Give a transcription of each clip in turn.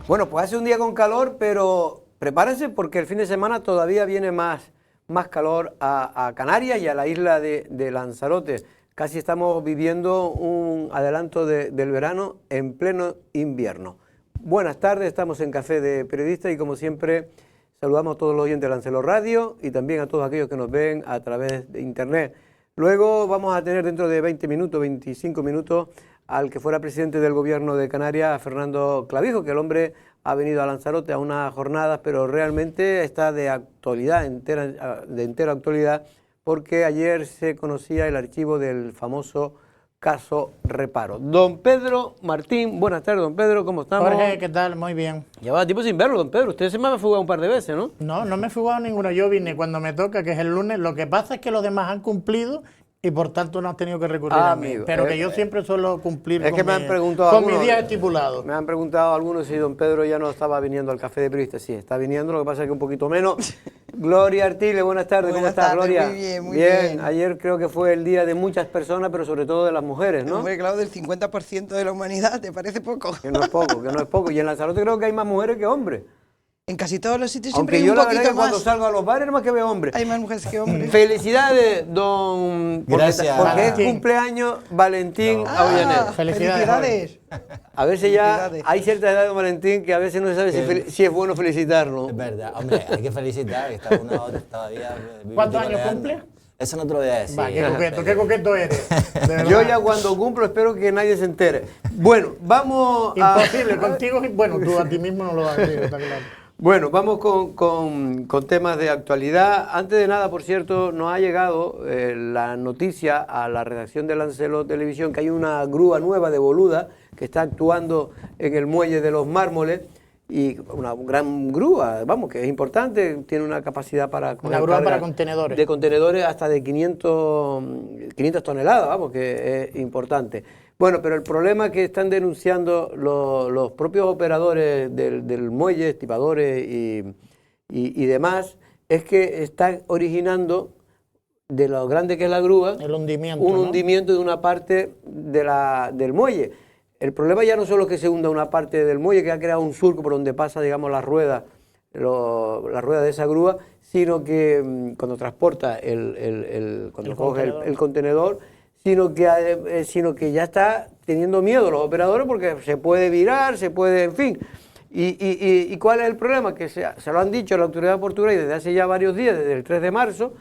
Bueno, pues hace un día con calor, pero prepárense porque el fin de semana todavía viene más calor a Canarias y a la isla de Lanzarote. Casi estamos viviendo un adelanto del verano en pleno invierno. Buenas tardes, estamos en Café de Periodistas y como siempre saludamos a todos los oyentes de Lancelot Radio y también a todos aquellos que nos ven a través de internet. Luego vamos a tener dentro de 20 minutos, 25 minutos, al que fuera presidente del gobierno de Canarias, Fernando Clavijo, que el hombre ha venido a Lanzarote a unas jornadas, pero realmente está de actualidad, de entera actualidad, porque ayer se conocía el archivo del famoso caso Reparo. Don Pedro Martín, buenas tardes, don Pedro, ¿cómo estamos? Jorge, ¿qué tal? Muy bien. Llevaba tiempo sin verlo, don Pedro. Usted se me ha fugado un par de veces, ¿no? No, no me he fugado ninguno. Yo vine cuando me toca, que es el lunes. Lo que pasa es que los demás han cumplido y por tanto no has tenido que recurrir a mí. Amigo, pero que yo siempre suelo cumplir es con, que me han preguntado con mis algunos, días estipulados. Me han preguntado algunos si don Pedro ya no estaba viniendo al Café de Periodistas. Sí, está viniendo, lo que pasa es que un poquito menos. Gloria Artiles, buenas tardes, ¿cómo estás, Gloria? Muy bien. Ayer creo que fue el día de muchas personas, pero sobre todo de las mujeres, ¿no? Hombre, claro, del 50% de la humanidad, ¿te parece poco? Que no es poco, que no es poco. Y en Lanzarote creo que hay más mujeres que hombres. En casi todos los sitios siempre Aunque hay yo un la poquito verdad que más. cuando salgo a los bares más que veo hombres. Hay más mujeres que hombres. Felicidades, don... Gracias. Porque es Valentín. cumpleaños Valentín Avellaneda. Felicidades. A veces ya Felicidades. hay cierta edad de Valentín que a veces no se sabe si es bueno felicitarlo. Es verdad, hombre, hay que felicitar, que está uno todavía. ¿Cuántos años cumple? Eso no te lo voy a decir. Va, qué coqueto eres. De verdad. Yo ya cuando cumplo espero que nadie se entere. Bueno, vamos a... Imposible, contigo, bueno, tú a ti mismo no lo vas a decir, está claro. Bueno, vamos con temas de actualidad. Antes de nada, por cierto, nos ha llegado la noticia a la redacción de Lancelot Televisión que hay una grúa nueva de Boluda que está actuando en el muelle de los Mármoles y una gran grúa, vamos, que es importante, tiene una capacidad para... Una grúa para contenedores. De contenedores hasta de 500 toneladas, vamos, que es importante. Bueno, pero el problema que están denunciando los propios operadores del muelle, estibadores y demás, es que están originando, de lo grande que es la grúa, El hundimiento, un ¿no? hundimiento de una parte del muelle. El problema ya no solo es que se hunda una parte del muelle, que ha creado un surco por donde pasa, digamos, la rueda de esa grúa, sino que cuando transporta cuando coge el contenedor, sino que ya está teniendo miedo los operadores porque se puede virar, se puede, en fin. ¿Y cuál es el problema? Que se lo han dicho a la autoridad portuguesa desde hace ya varios días, desde el 3 de marzo,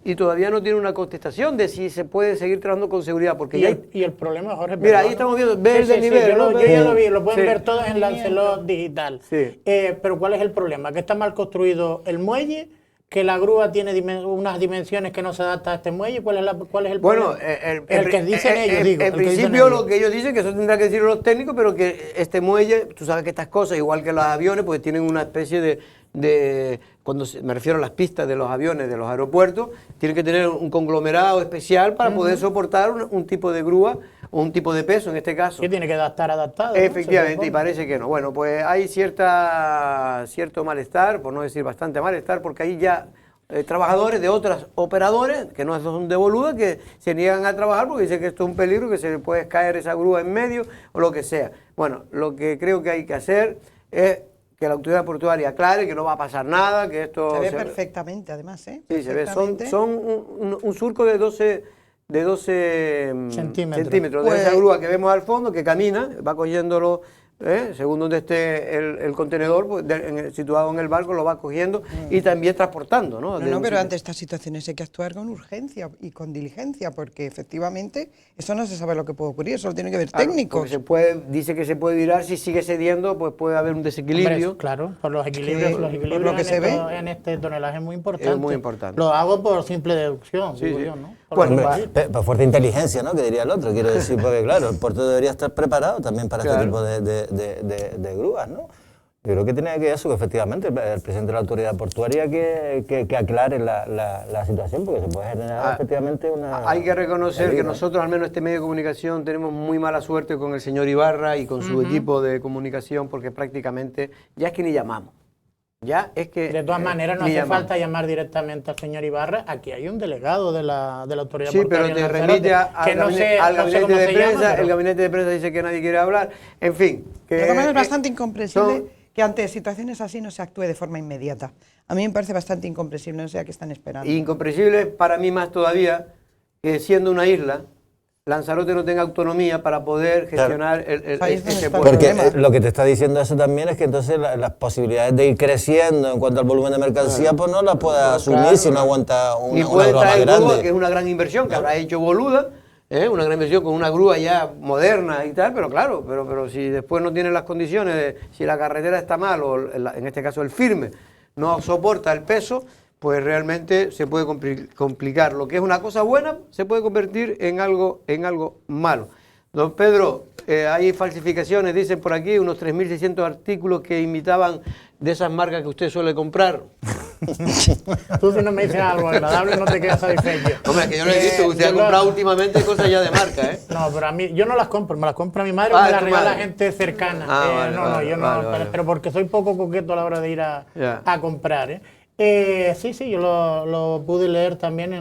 y todavía no tiene una contestación de si se puede seguir trabajando con seguridad. Porque Y el problema, Jorge... Mira, ahí perdona. estamos viendo, ve el desnivel, yo, ¿no? yo ya lo vi, lo pueden Sí. ver todos en Lancelot Digital. Sí. Pero ¿cuál es el problema? Que está mal construido el muelle, que la grúa tiene unas dimensiones que no se adaptan a este muelle. ¿Cuál es el Bueno, problema? El que dicen ellos, digo. En el que dicen principio ellos. lo que ellos dicen, que eso tendrá que decir los técnicos, pero que este muelle, tú sabes que estas cosas, igual que los aviones, pues tienen una especie me refiero a las pistas de los aviones, de los aeropuertos, tienen que tener un conglomerado especial para poder soportar un tipo de grúa o un tipo de peso en este caso. Que tiene que estar adaptado. ¿no? Efectivamente, y Se parece que no. Bueno, pues hay cierto malestar, por no decir bastante malestar, porque hay ya trabajadores de otros operadores, que no son de Boluda, que se niegan a trabajar porque dicen que esto es un peligro, que se le puede caer esa grúa en medio o lo que sea. Bueno, lo que creo que hay que hacer es que la autoridad portuaria aclare que no va a pasar nada, que esto... Se ve perfectamente, además, ¿eh? Sí, se ve. Perfectamente. Son un surco de 12 centímetros de Pues- esa grúa que vemos al fondo, que camina, va cogiéndolo, según donde esté el contenedor, pues, situado en el barco, lo va cogiendo y también transportando, ¿no? No, pero ante estas situaciones hay que actuar con urgencia y con diligencia, porque efectivamente eso no se sabe lo que puede ocurrir, eso lo tienen que ver Claro, técnicos. porque dice que se puede virar, si sigue cediendo, pues puede haber un desequilibrio. Hombre, claro, por los equilibrios, Que- los equilibrios por lo que se ve. en este tonelaje es muy importante. Es muy importante. Lo hago por simple deducción, Sí, digo sí. yo, ¿no? Bueno, Por lo Hombre, que- por fuerte inteligencia, ¿no? Que diría el otro, quiero decir, porque claro, el puerto debería estar preparado también para Claro. este tipo de grúas, ¿no? Yo creo que tiene que eso, que efectivamente el presidente de la autoridad portuaria que aclare la situación, porque se puede generar efectivamente una... Hay que reconocer que peligro. nosotros, al menos este medio de comunicación, tenemos muy mala suerte con el señor Ibarra y con su equipo de comunicación, porque prácticamente ya es que ni llamamos. Ya es que... De todas maneras, no ni hace llamamos. falta llamar directamente al señor Ibarra. Aquí hay un delegado de la autoridad Sí, pero portuaria te en remite Lanzarote, que no sé al no sé gabinete cómo de se llama, prensa, pero- el gabinete de prensa dice que nadie quiere hablar, en fin. De todas maneras, es bastante incomprensible que ante situaciones así no se actúe de forma inmediata. A mí me parece bastante incomprensible, no sé a qué están esperando. Incomprensible para mí más todavía que siendo una isla, Lanzarote no tenga autonomía para poder gestionar Ahí es donde ese está el puerto. Porque problema. lo que te está diciendo eso también es que entonces las posibilidades de ir creciendo en cuanto al volumen de mercancía, pues no las pueda asumir Claro, si no aguanta Ni una puede grúa más traer grúa, grande. que es una gran inversión, que habrá hecho Boluda, una gran inversión con una grúa ya moderna y tal, pero claro, pero si después no tiene las condiciones, si la carretera está mal, o en este caso el firme, no soporta el peso, pues realmente se puede complicar. Lo que es una cosa buena se puede convertir en algo malo. Don Pedro, hay falsificaciones, dicen por aquí, unos 3.600 artículos que imitaban de esas marcas que usted suele comprar. Tú si no me dices algo agradable no te quedas satisfecho. Hombre, que yo lo he visto, usted ha comprado últimamente cosas ya de marca, ¿eh? No, pero a mí, yo no las compro, me las compra mi madre o Ah, me las tu regala madre. gente cercana. Vale, no, vale, yo no, vale, vale. pero porque soy poco coqueto a la hora de ir a comprar, ¿eh? Sí, yo lo pude leer también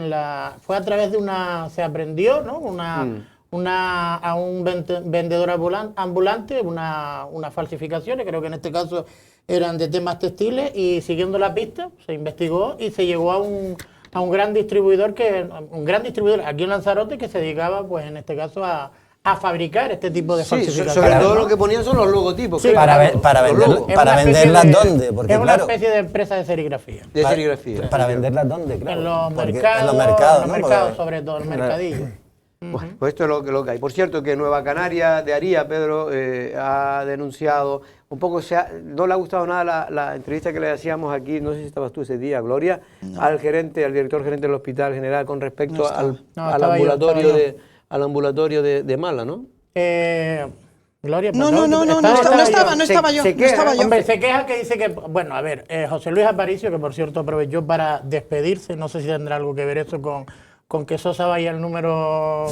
fue a través de se aprendió, ¿no? A un vendedor ambulante, unas falsificaciones, creo que en este caso eran de temas textiles, y siguiendo la pista se investigó y se llegó a un gran distribuidor aquí en Lanzarote que se dedicaba, pues en este caso, a fabricar este tipo de Sí, falsificaciones. sobre todo ¿no? lo que ponían son los logotipos. Sí, claro, para los vender- logos Es para una especie venderlas, de- ¿dónde? Porque, es una claro, especie de empresa de serigrafía. de serigrafía. para venderlas, ¿dónde? Claro, En los porque mercados, en los mercados, ¿no? Porque- sobre todo, el mercadillo. Bueno, pues esto es lo que hay. Por cierto, que Nueva Canaria de Aría, Pedro, ha denunciado, un poco no le ha gustado nada la entrevista que le hacíamos aquí, no sé si estabas tú ese día, Gloria, al director gerente del Hospital General con respecto al ambulatorio de Mala, ¿no? Gloria, No, perdón, no estaba estaba yo. Se No estaba yo. Hombre, se queja que dice que, bueno, a ver, José Luis Aparicio, que por cierto aprovechó para despedirse, no sé si tendrá algo que ver eso con que Sosa vaya al número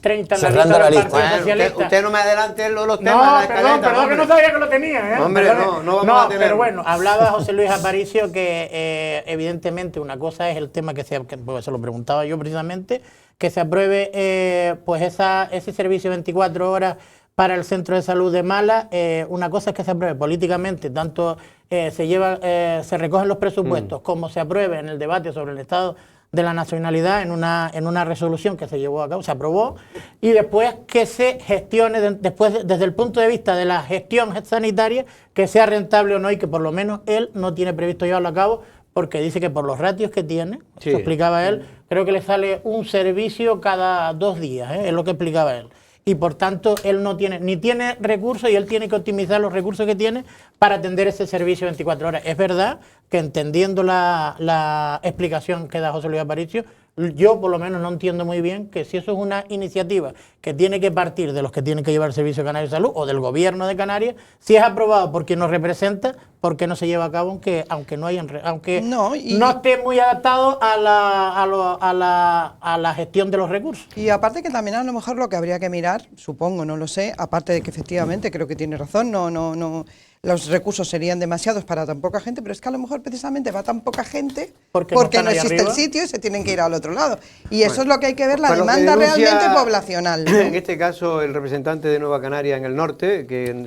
30 en la Cerrando lista la del lista. Partido Bueno, Socialista. usted no me adelante los temas de No, la perdón, escaleta, que no sabía que lo tenía, ¿eh? Hombre, Perdone. no vamos a tener. Pero bueno, hablaba José Luis Aparicio que evidentemente una cosa es el tema que pues se lo preguntaba yo precisamente, que se apruebe pues ese servicio 24 horas para el centro de salud de Mala. Una cosa es que se apruebe políticamente, tanto se recogen los presupuestos como se apruebe en el debate sobre el estado de la nacionalidad en una resolución que se llevó a cabo, se aprobó, y después que se gestione, desde el punto de vista de la gestión sanitaria, que sea rentable o no, y que por lo menos él no tiene previsto llevarlo a cabo, porque dice que por los ratios que tiene, Sí. eso explicaba él, creo que le sale un servicio cada 2 días, es lo que explicaba él. Y por tanto él no tiene, ni tiene recursos, y él tiene que optimizar los recursos que tiene para atender ese servicio 24 horas. Es verdad que, entendiendo la explicación que da José Luis Aparicio, yo por lo menos no entiendo muy bien que si eso es una iniciativa que tiene que partir de los que tienen que llevar el Servicio Canario de Salud o del gobierno de Canarias, si es aprobado por quien nos representa, ¿por qué no se lleva a cabo aunque no esté muy adaptado a la gestión de los recursos? Y aparte que también a lo mejor lo que habría que mirar, supongo, no lo sé, aparte de que efectivamente creo que tiene razón, no, los recursos serían demasiados para tan poca gente, pero es que a lo mejor precisamente va tan poca gente Porque porque no no están ahí existe el arriba. sitio y se tienen que ir al otro lado. Y eso es lo que hay que ver, la Pues lo que demanda denuncia, realmente poblacional, ¿no? En este caso, el representante de Nueva Canaria en el norte, que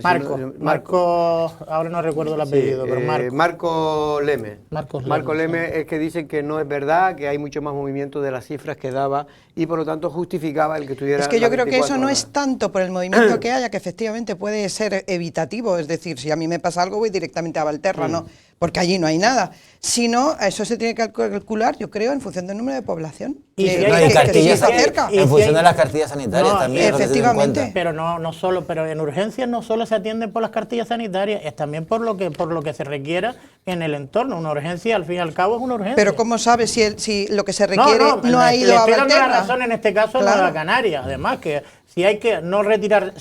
Marco, ahora no recuerdo el apellido, pero Marco Leme. Marcos Leme es que dice que no es verdad, que hay mucho más movimiento de las cifras que daba y por lo tanto justificaba el que tuviera. Es que yo las creo que eso 24 no horas. es tanto por el movimiento que haya, que efectivamente puede ser evitativo, es decir, si a mí me pasa algo voy directamente a Valterra, ¿no? Porque allí no hay nada, sino eso se tiene que calcular, yo creo, en función del número de población. Y si que, hay- No, y que sí cartillas, está cerca. y en si función hay- de las cartillas sanitarias No, también. lo que se tiene en efectivamente. cuenta. Pero no solo, pero en urgencias no solo se atienden por las cartillas sanitarias, es también por lo que se requiera en el entorno. Una urgencia, al fin y al cabo, es una urgencia. Pero ¿cómo sabes si lo que se requiere no ha ido le a estoy dando la Valterra? razón en este caso a Claro. Nueva Canaria. Además, que si hay que no retirar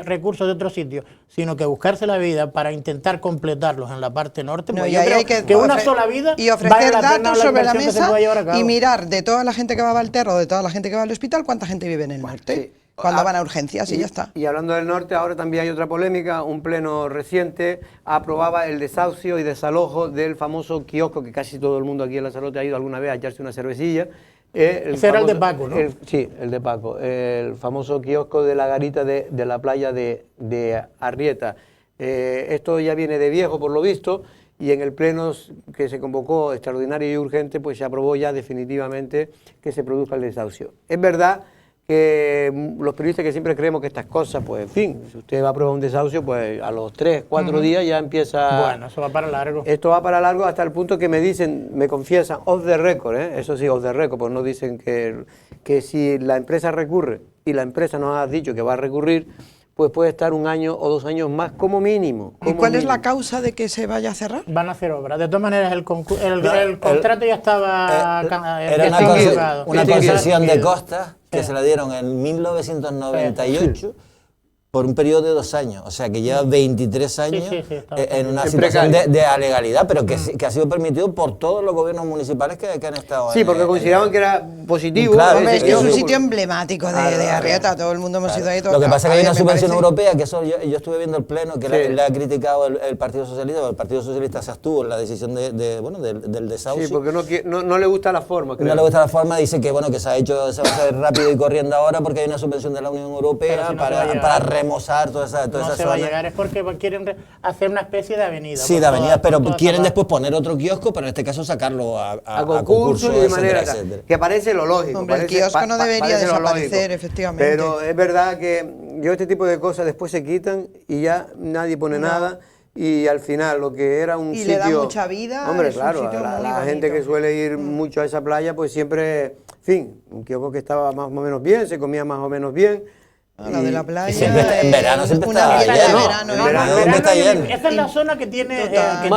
recursos de otro sitio, sino que buscarse la vida para intentar completarlos en la parte norte, No, pues y yo ahí creo hay que que una ofre- sola vida y ofrecer vale la pena datos la sobre la inversión que se mesa pueda llevar a cabo. y mirar de toda la gente que va a Valterra o de toda la gente que va al hospital cuánta gente vive en el norte sí. cuando van a urgencias y ya está. Y hablando del norte, ahora también hay otra polémica. Un pleno reciente aprobaba el desahucio y desalojo del famoso kiosco que casi todo el mundo aquí en Lanzarote ha ido alguna vez a echarse una cervecilla. Ese era el de Paco, ¿no? Sí, el de Paco. El famoso kiosco de la garita de la playa de Arrieta. Esto ya viene de viejo por lo visto y en el pleno que se convocó extraordinario y urgente pues se aprobó ya definitivamente que se produzca el desahucio. Es verdad que los periodistas que siempre creemos que estas cosas, pues en fin, si usted va a aprobar un desahucio, pues a los 3, 4 días ya empieza... Bueno, eso va para largo. Esto va para largo hasta el punto que me dicen, me confiesan, off the record, eso sí, off the record, pues no dicen que si la empresa recurre y la empresa nos ha dicho que va a recurrir, pues puede estar 1 año o 2 años más como mínimo. ¿Y cuál es la causa de que se vaya a cerrar? Van a hacer obras. De todas maneras, el contrato ya estaba... Era una concesión de costas que se la dieron en 1998 por un periodo de 2 años. O sea, que lleva 23 años en una situación de alegalidad, pero que ha sido permitido por todos los gobiernos municipales que han estado. Sí, porque consideraban que era positivo. Claro, Hombre, es que es un sitio emblemático de Arrieta, todo el mundo hemos ido ahí. Lo que pasa es que hay una subvención europea, que eso yo estuve viendo el pleno, que le ha criticado el Partido Socialista, el Partido Socialista se abstuvo en la decisión del desahucio. Sí, porque no le gusta la forma, creo. No le gusta la forma, dice que bueno, que se va a hacer rápido y corriendo ahora porque hay una subvención de la Unión Europea para remozar toda esa zona. No se va a llegar, es porque quieren hacer una especie de avenida. Sí, de avenida, pero quieren después poner otro kiosco, pero en este caso sacarlo a concurso y de manera que parece lo lógico. Hombre, el kiosco no debería desaparecer, efectivamente. Pero es verdad que este tipo de cosas después se quitan y ya nadie pone nada. Y al final lo que era un sitio... Y le da mucha vida. Hombre, es claro, un sitio muy la gente que suele ir mucho a esa playa, pues siempre, en fin, un kiosco que estaba más o menos bien, se comía más o menos bien. La de la playa. En verano siempre está lleno. En verano está lleno. Esa es la zona que tiene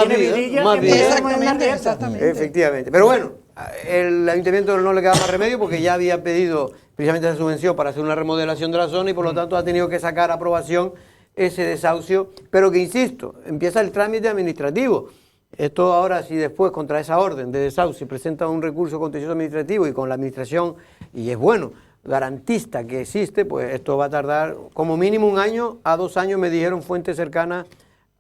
vidilla. Exactamente. Efectivamente. Pero bueno, el ayuntamiento no le queda más remedio porque ya había pedido precisamente esa subvención para hacer una remodelación de la zona y por lo tanto ha tenido que sacar a aprobación ese desahucio, pero que insisto, empieza el trámite administrativo. Esto ahora, si después contra esa orden de desahucio presenta un recurso contencioso administrativo y con la administración, y es bueno, garantista que existe, pues esto va a tardar como mínimo 1 año a 2 años, me dijeron fuentes cercanas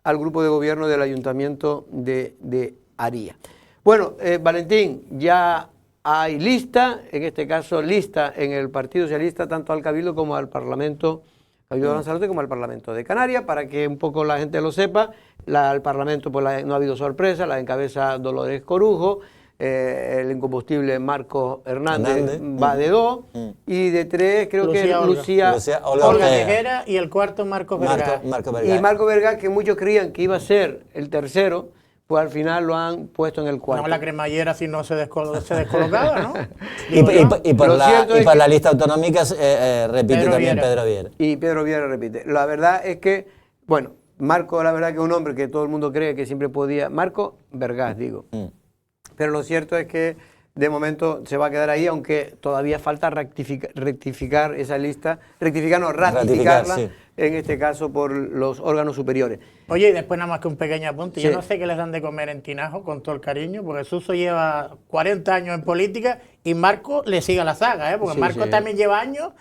al grupo de gobierno del ayuntamiento de Aría. Bueno, Valentín, ya hay lista, en este caso lista en el Partido Socialista, tanto al Cabildo como al Parlamento Cabildo de Lanzarote como al Parlamento de Canarias, para que un poco la gente lo sepa. Al Parlamento pues no ha habido sorpresa, la encabeza Dolores Corujo, el incombustible Marcos Hernández va de 2, y de 3 creo que Olga Tejera, y el cuarto Marcos Vergara. Y Marcos Vergara, que muchos creían que iba a ser el tercero, pues al final lo han puesto en el cuarto. No, la cremallera si no se descolocaba, ¿no? Y por la lista autonómica repite también Pedro Viera. Y Pedro Viera repite. La verdad es que, bueno, Marco, la verdad que es un hombre que todo el mundo cree que siempre podía... Marco Vergás, digo. Pero lo cierto es que de momento se va a quedar ahí, aunque todavía falta ratificar esa lista, ratificarla, sí. En este caso por los órganos superiores. Oye, y después nada más que un pequeño apunte, yo no sé qué les dan de comer en Tinajo, con todo el cariño, porque Suso lleva 40 años en política y Marco le sigue la saga, porque Marco también lleva años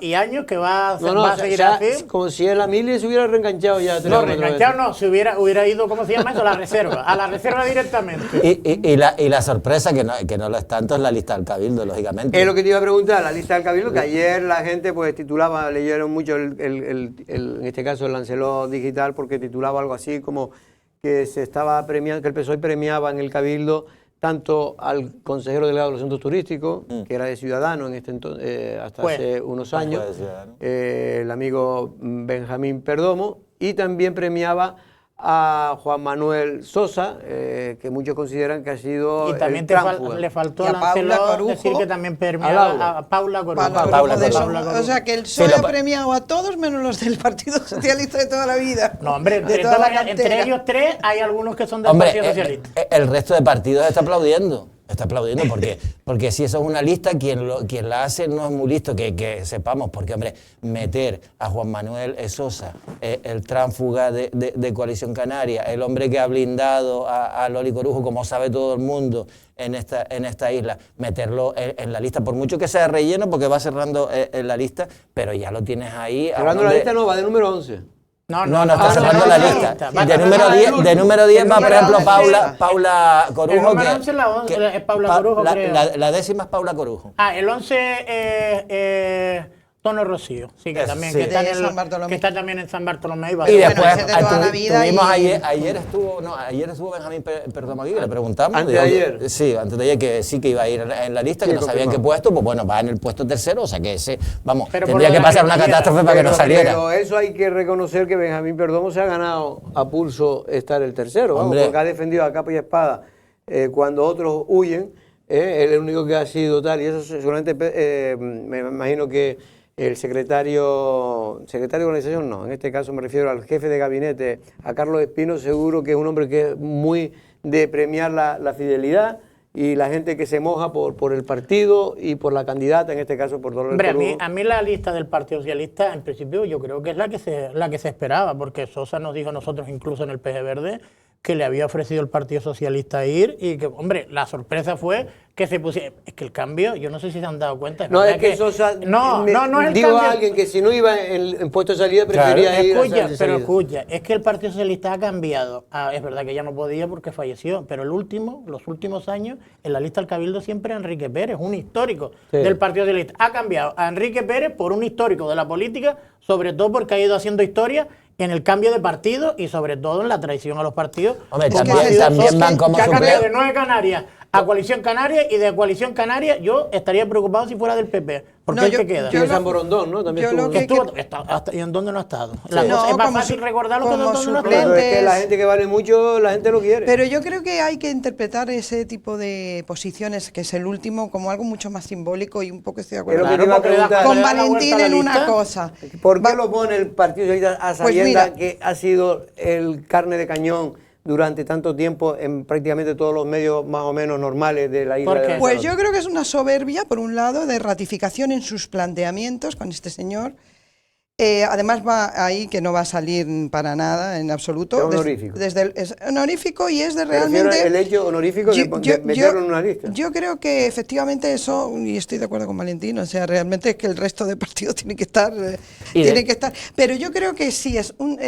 y años que va a seguir así. Como si el Amili se hubiera reenganchado ya. No, reenganchado no, se hubiera ido, ¿cómo se llama eso? A la reserva directamente. Y la sorpresa, que no lo es tanto, es la lista del Cabildo, lógicamente. Es lo que te iba a preguntar, la lista del Cabildo, que ayer la gente pues titulaba, leyeron mucho en este caso el Lancelot Digital, porque titulaba algo así como que se estaba premiando, que el PSOE premiaba en el Cabildo tanto al consejero delegado de los centros turísticos, que era de Ciudadanos en hasta hace unos años, el amigo Benjamín Perdomo, y también premiaba a Juan Manuel Sosa, que muchos consideran que ha sido y también le faltó a Lancelot decir que también premiaba a Paula Corujo. O sea que el PSOE ha premiado a todos menos los del Partido Socialista de toda la vida. No, hombre, entre ellos 3 hay algunos que son del Partido Socialista. El resto de partidos está aplaudiendo. Está aplaudiendo porque si eso es una lista, quien la hace no es muy listo, que sepamos, porque hombre, meter a Juan Manuel Sosa, el tránsfuga de Coalición Canaria, el hombre que ha blindado a Loli Corujo, como sabe todo el mundo en esta isla, meterlo en la lista, por mucho que sea relleno, porque va cerrando en la lista, pero ya lo tienes ahí. Cerrando la lista no, va de número 11. No, está cerrando la lista. De número 10 va, por ejemplo, Paula Corujo. El número 11 es Paula Corujo, creo. La 10ª es Paula Corujo. El 11 Tono Rocío, sí, que Eso, también sí. que está, De en San Bartolomé. que está también en San Bartolomé. Y Bueno, después ese de toda la vida tuvimos y- ayer estuvo Benjamín Perdomo aquí, que le preguntamos. ¿Antes de ayer? Sí, antes de ayer que sí que iba a ir en la lista, Sí, que no sabían qué confirmado. puesto, pues bueno, va en el puesto tercero, o sea que ese, vamos, Pero por tendría lo que de la pasar una cremallera. catástrofe para que no saliera. Pero eso hay que reconocer que Benjamín Perdomo se ha ganado a pulso estar el tercero, vamos, Hombre. porque ha defendido a capa y espada cuando otros huyen. Él es el único que ha sido tal, y eso seguramente me imagino que el secretario de organización no, en este caso me refiero al jefe de gabinete, a Carlos Espino, seguro que es un hombre que es muy de premiar la fidelidad y la gente que se moja por el partido y por la candidata, en este caso por Dolores Hombre, Corujo. a mí la lista del Partido Socialista, en principio, yo creo que es la que se esperaba, porque Sosa nos dijo a nosotros, incluso en el PG Verde, que le había ofrecido el Partido Socialista ir y que, hombre, la sorpresa fue que se pusiera... Es que el cambio, yo no sé si se han dado cuenta. No, verdad es que Sosa, no es el digo cambio. a alguien que si no iba en puesto de salida prefería ir a Escucha, de pero salida. escucha, es que el Partido Socialista ha cambiado. Es verdad que ya no podía porque falleció, pero los últimos años, en la lista del Cabildo siempre Enrique Pérez, un histórico Sí. del Partido Socialista. Ha cambiado a Enrique Pérez por un histórico de la política, sobre todo porque ha ido haciendo historia en el cambio de partido y sobre todo en la traición a los partidos. Hombre, Como también- ha sido también Sosa, van como que ha cambiado de suplentes. Nueve Canarias a Coalición Canaria, y de Coalición Canaria yo estaría preocupado si fuera del PP, porque No, él yo- te queda. yo Y lo- San Borondón, ¿no? También yo lo estuvo. que- ¿Y en dónde no ha estado? Sí. Es más No, como fácil su- recordarlo que como dónde no ha suplente. estado. Pero es que la gente que vale mucho, la gente lo quiere. Pero yo creo que hay que interpretar ese tipo de posiciones, que es el último, como algo mucho más simbólico y un poco estoy de Es lo acuerdo que te iba a porque le da- preguntar. con le da la Valentín vuelta a en la una lista. cosa. ¿Por qué Va- lo pone el Partido Socialista a Pues sabiendas mira. que ha sido el carne de cañón durante tanto tiempo en prácticamente todos los medios más o menos normales de la isla ¿Por de qué? Lanzarote? Pues yo creo que es una soberbia, por un lado, de ratificación en sus planteamientos con este señor. Además va ahí que no va a salir para nada, en absoluto. Es honorífico. Es honorífico y es de Me refiero realmente... el hecho honorífico de meterlo en una lista. Yo creo que efectivamente eso, y estoy de acuerdo con Valentín, o sea, realmente es que el resto de partidos tienen que estar, pero yo creo que sí es un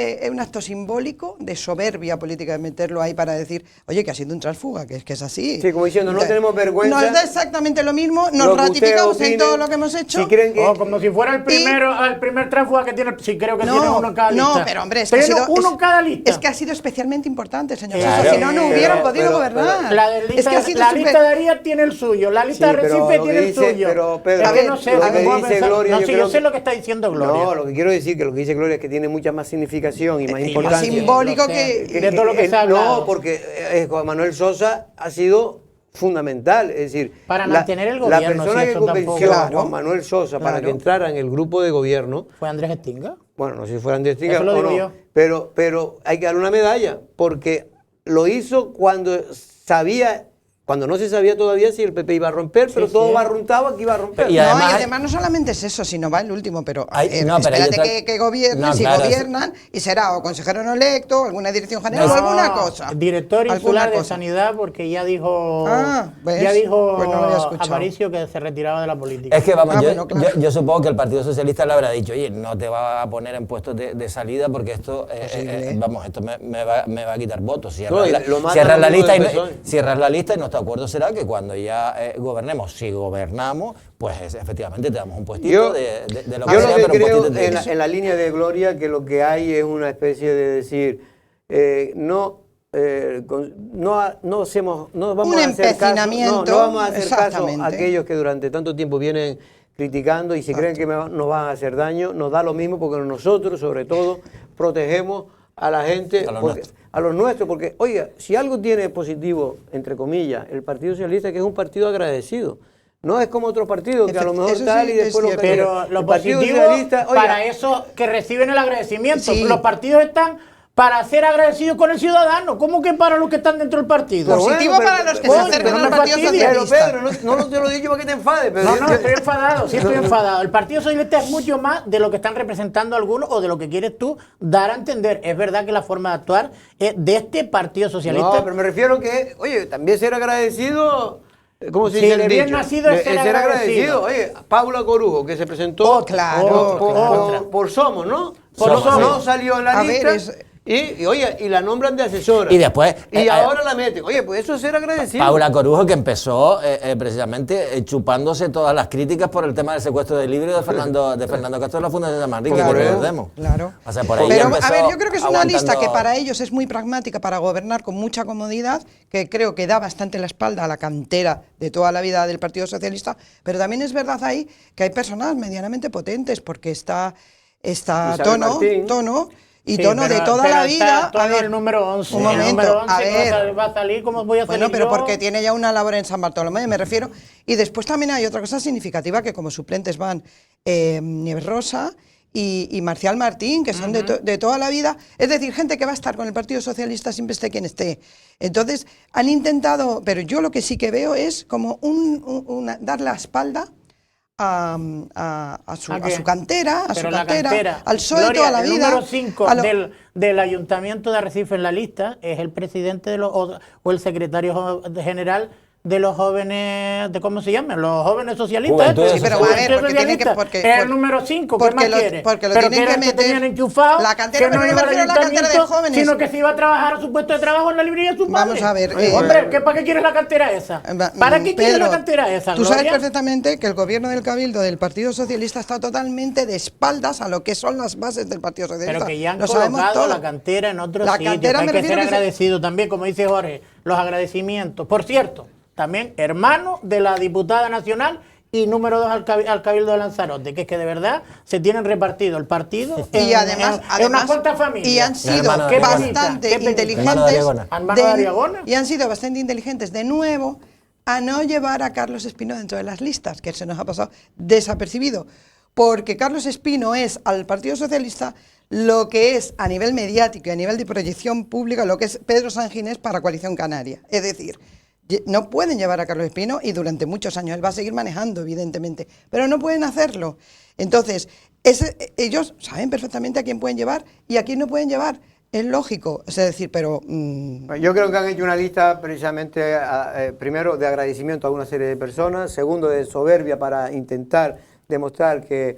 acto simbólico de soberbia política de meterlo ahí para decir, oye, que ha sido un transfuga, que es así. Sí, como diciendo, no tenemos vergüenza. Nos da exactamente lo mismo, Lo nos que ustedes ratificamos en opinen, todo lo que hemos hecho. si creen que- O como si fuera el primer transfuga que tiene, sí creo que tiene uno en cada lista. No, pero hombre, es que ha Tiene sido, uno en cada lista. es que ha sido especialmente importante, señor Claro, Sosa, si no, no pero- hubieran podido pero- gobernar. La del es lista, que ha sido la súper- lista de Arias tiene el suyo, la lista Sí, de pero Recife lo que tiene dice- el suyo. pero, Pedro, es que lo no sé, que me pongo a dice pensar- Gloria, no yo sé, creo yo sé que- lo que está diciendo Gloria. No, lo que quiero decir, que lo que dice Gloria es que tiene mucha más significación y más Y más importancia. simbólico Lo sé. que- de todo lo que se ha hablado. No, porque Juan Manuel Sosa ha sido fundamental, es decir, Para mantener el gobierno, la persona si que eso convenció tampoco- a Claro. Juan Manuel Sosa para Claro. que entrara en el grupo de gobierno, ¿Fue Andrés Estinga? bueno, no sé si fueran de Stinga Eso lo o digo no, yo. pero hay que darle una medalla, porque lo hizo cuando no se sabía todavía si el PP iba a romper, pero Sí, todo sí. barruntaba que iba a romper. Y No, además- y además no solamente es eso, sino va el último, pero, No, pero hay espérate otra- que gobiernen, No, si claro, gobiernan, y será o consejero no electo, alguna dirección general o alguna cosa. Director Alguna insular de cosa. Sanidad, porque ya dijo, ¿ves? ya dijo Pues no lo había escuchado. Aparicio que se retiraba de la política. Es que vamos, Ah, yo, bueno, claro. yo supongo que el Partido Socialista le habrá dicho, oye, no te va a poner en puestos de salida porque esto, vamos, esto me va a quitar votos. No, y lo matan Cierras la uno lista del y PSOE. cierras la lista y nuestro acuerdo será que cuando ya gobernemos, si gobernamos, pues efectivamente te damos un puestito Yo- de lo que Yo sea, lo que pero un creo puestito de en la línea de Gloria que lo que hay es una especie de decir, no vamos Un a hacer caso, empecinamiento, no vamos a hacer caso exactamente. a aquellos que durante tanto tiempo vienen criticando y si creen que nos van a hacer daño, nos da lo mismo porque nosotros sobre todo protegemos a la gente, A los a los nuestros, porque oiga, si algo tiene positivo, entre comillas, el Partido Socialista, que es un partido agradecido. No es como otro partido que a lo mejor Eso tal sí y después es lo cierto. Pero el lo Partido positivo Socialista, oiga, para eso que reciben el agradecimiento. Sí. Los partidos están para ser agradecidos con el ciudadano. ¿Cómo que para los que están dentro del partido? Pero Positivo bueno, para pero- los que coño, se acercan no al me Partido fastidies. Pero Socialista. Pedro, no te lo he dicho para que te enfades, pero No, estoy enfadado, sí estoy enfadado. El Partido Socialista es mucho más de lo que están representando algunos o de lo que quieres tú dar a entender. Es verdad que la forma de actuar es de este Partido Socialista. No, pero me refiero que, oye, también ser agradecido, ¿cómo se Sí, dice el de bien dicho? nacido es ser agradecido. Oye, Paula Corujo, que se presentó Oh, claro, por claro. Somos, ¿no? Por no, Somos. no salió en la A lista ver, es- Oye, y la nombran de asesora. Y después... Y ahora la meten. Oye, pues eso es ser agradecido. Paula Corujo, que empezó precisamente chupándose todas las críticas por el tema del secuestro del libro de Fernando Castro de la Fundación de Manrique, que recordemos. Claro. O sea, por ahí Pero, empezó a ver, yo creo que es una lista aguantando- que para ellos es muy pragmática para gobernar con mucha comodidad, que creo que da bastante la espalda a la cantera de toda la vida del Partido Socialista, pero también es verdad ahí que hay personas medianamente potentes, porque está Isabel Tono, Martín. Y Sí, Tono de pero- toda pero la está vida. Tono A ver, el número 11. un El momento, número 11 a ver. va a salir, ¿cómo voy a salir Bueno, pero yo? porque tiene ya una labor en San Bartolomé, me refiero. Y después también hay otra cosa significativa, que como suplentes van Nieves Rosa y Marcial Martín, que son de toda la vida. Es decir, gente que va a estar con el Partido Socialista siempre esté quien esté. Entonces, han intentado, pero yo lo que sí que veo es como dar la espalda a su cantera, Pero la cantera, al PSOE Gloria, toda la el vida. número 5 a lo- del Ayuntamiento de Arrecife en la lista es el presidente o el secretario general de los jóvenes, ¿cómo se llaman? Los jóvenes socialistas. Juventudes Sí, pero a ver, porque tienen que... es el número 5, ¿qué más quiere? Porque lo Pero tienen que que era meter... tenían enchufado, la cantera, que pero no me iba al refiero a la cantera de ayuntamiento, jóvenes. sino que se iba a trabajar a su puesto de trabajo en la librería de su padre. Vamos a ver, Hombre, ¿para qué quieres la cantera esa? ¿Para qué quieres la Pedro, cantera esa, tú sabes Gloria? perfectamente que el gobierno del Cabildo del Partido Socialista está totalmente de espaldas a lo que son las bases del Partido Socialista. Pero que ya han Lo sabemos colocado todo. la cantera en otros La sitios, cantera que me hay que ser refiero que se- agradecido también, como dice Jorge, los agradecimientos. Por cierto, también hermano de la diputada nacional y número 2 al Cabildo de Lanzarote, que es que de verdad se tienen repartido el partido Y además, en unas cuantas familias. y han sido Hermano de Qué Ariagona. bonita, bastante qué bonita. inteligentes Hermano de Ariagona. Hermano de Ariagona. y han sido bastante inteligentes de nuevo a no llevar a Carlos Espino dentro de las listas, que se nos ha pasado desapercibido, porque Carlos Espino es al Partido Socialista lo que es a nivel mediático y a nivel de proyección pública lo que es Pedro Sanginés para Coalición Canaria. Es decir, no pueden llevar a Carlos Espino y durante muchos años él va a seguir manejando, evidentemente, pero no pueden hacerlo. Entonces, ellos saben perfectamente a quién pueden llevar y a quién no pueden llevar. Es lógico, es decir, pero... Yo creo que han hecho una lista precisamente, primero, de agradecimiento a una serie de personas, segundo, de soberbia para intentar demostrar que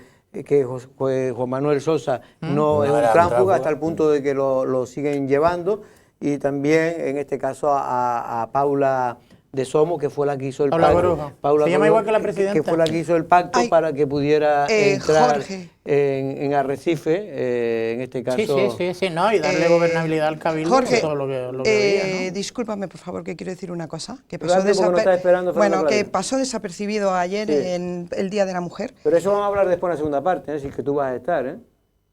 Juan Manuel Sosa no es No un era un tránsfuga, tránsfuga. hasta el punto de que lo siguen llevando, y también, en este caso, a Paula de Somo, que fue la que hizo el Paula pacto. Corujo. Paula Se llama Corujo, igual que la presidenta. que fue la que hizo el pacto Ay, para que pudiera entrar Jorge. en Arrecife, en este caso. Sí, no, y darle gobernabilidad al Cabildo, Jorge, que todo lo que veía, ¿no? discúlpame, por favor, que quiero decir una cosa. Que Pero hazme porque no está esperando Fernando bueno, que Clavijo. pasó desapercibido ayer Sí. en el Día de la Mujer. Pero eso vamos a hablar después en la segunda parte, así que tú vas a estar, ¿eh?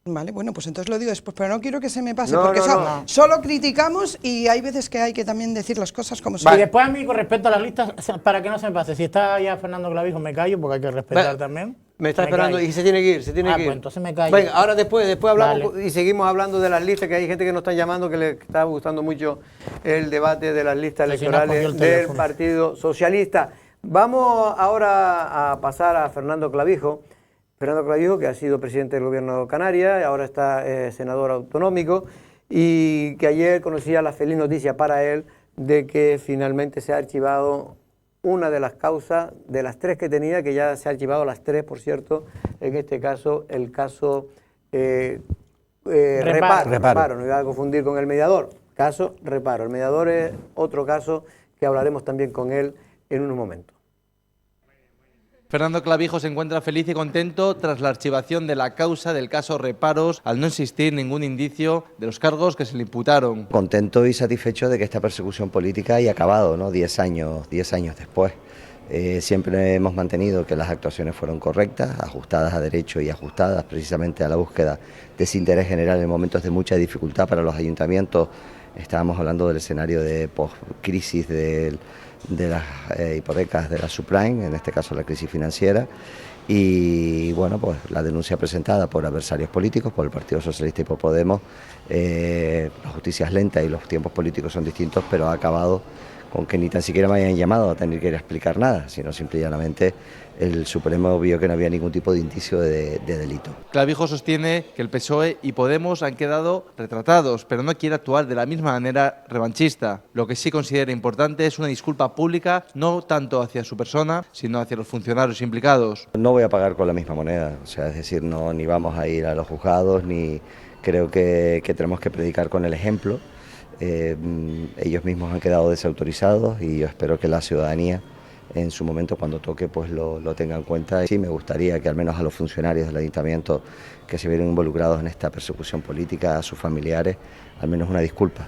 Vale, bueno, pues entonces lo digo después, pero no quiero que se me pase, No, porque no, no. solo criticamos y hay veces que hay que también decir las cosas como son. Y después a mí, con respecto a las listas, para que no se me pase, si está ya Fernando Clavijo, me callo, porque hay que respetar Va, también. Me está esperando callo. y se tiene que ir, se tiene que ir. Pues entonces me callo. Venga, ahora después hablamos Vale. y seguimos hablando de las listas, que hay gente que nos está llamando que le está gustando mucho el debate de las listas Sí, sí, nos cogió electorales el del teléfono. Partido Socialista. Vamos ahora a pasar a Fernando Clavijo. Fernando Clavijo, que ha sido presidente del Gobierno de Canarias, ahora está senador autonómico, y que ayer conocía la feliz noticia para él de que finalmente se ha archivado una de las causas, de las 3 que tenía, que ya se ha archivado las 3, por cierto, en este caso, el caso Reparo, no iba a confundir con el mediador, caso Reparo. El mediador es otro caso que hablaremos también con él en unos momentos. Fernando Clavijo se encuentra feliz y contento tras la archivación de la causa del caso Reparos, al no existir ningún indicio de los cargos que se le imputaron. Contento y satisfecho de que esta persecución política haya acabado, ¿no? 10 años después. Siempre hemos mantenido que las actuaciones fueron correctas, ajustadas a derecho y ajustadas precisamente a la búsqueda de ese interés general en momentos de mucha dificultad para los ayuntamientos. Estábamos hablando del escenario de post-crisis de las hipotecas de la subprime, en este caso la crisis financiera, y bueno, pues la denuncia presentada por adversarios políticos, por el Partido Socialista y por Podemos. La justicia es lenta y los tiempos políticos son distintos, pero ha acabado con que ni tan siquiera me hayan llamado a tener que ir a explicar nada, sino simple y llanamente el Supremo vio que no había ningún tipo de indicio de delito. Clavijo sostiene que el PSOE y Podemos han quedado retratados, pero no quiere actuar de la misma manera revanchista. Lo que sí considera importante es una disculpa pública, no tanto hacia su persona, sino hacia los funcionarios implicados. No voy a pagar con la misma moneda, o sea, es decir, no, ni vamos a ir a los juzgados, ni Creo que tenemos que predicar con el ejemplo. Ellos mismos han quedado desautorizados y yo espero que la ciudadanía en su momento, cuando toque, pues lo tenga en cuenta. Sí, me gustaría que al menos a los funcionarios del ayuntamiento que se vieron involucrados en esta persecución política, a sus familiares, al menos una disculpa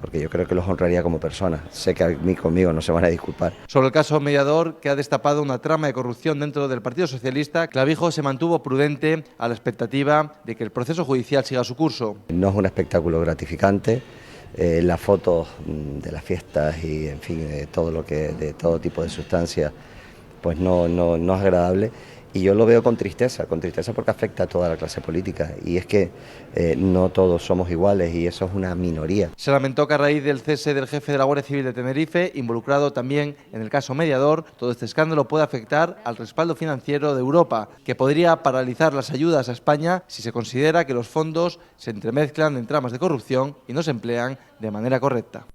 porque yo creo que los honraría como personas. Sé que a mí conmigo no se van a disculpar. Sobre el caso Mediador, que ha destapado una trama de corrupción dentro del Partido Socialista, Clavijo se mantuvo prudente a la expectativa de que el proceso judicial siga su curso. No es un espectáculo gratificante. Las fotos de las fiestas y, en fin, de todo tipo de sustancias, pues no es agradable. Y yo lo veo con tristeza porque afecta a toda la clase política. Y es que no todos somos iguales y eso es una minoría. Se lamentó que a raíz del cese del jefe de la Guardia Civil de Tenerife, involucrado también en el caso Mediador, todo este escándalo puede afectar al respaldo financiero de Europa, que podría paralizar las ayudas a España si se considera que los fondos se entremezclan en tramas de corrupción y no se emplean de manera correcta.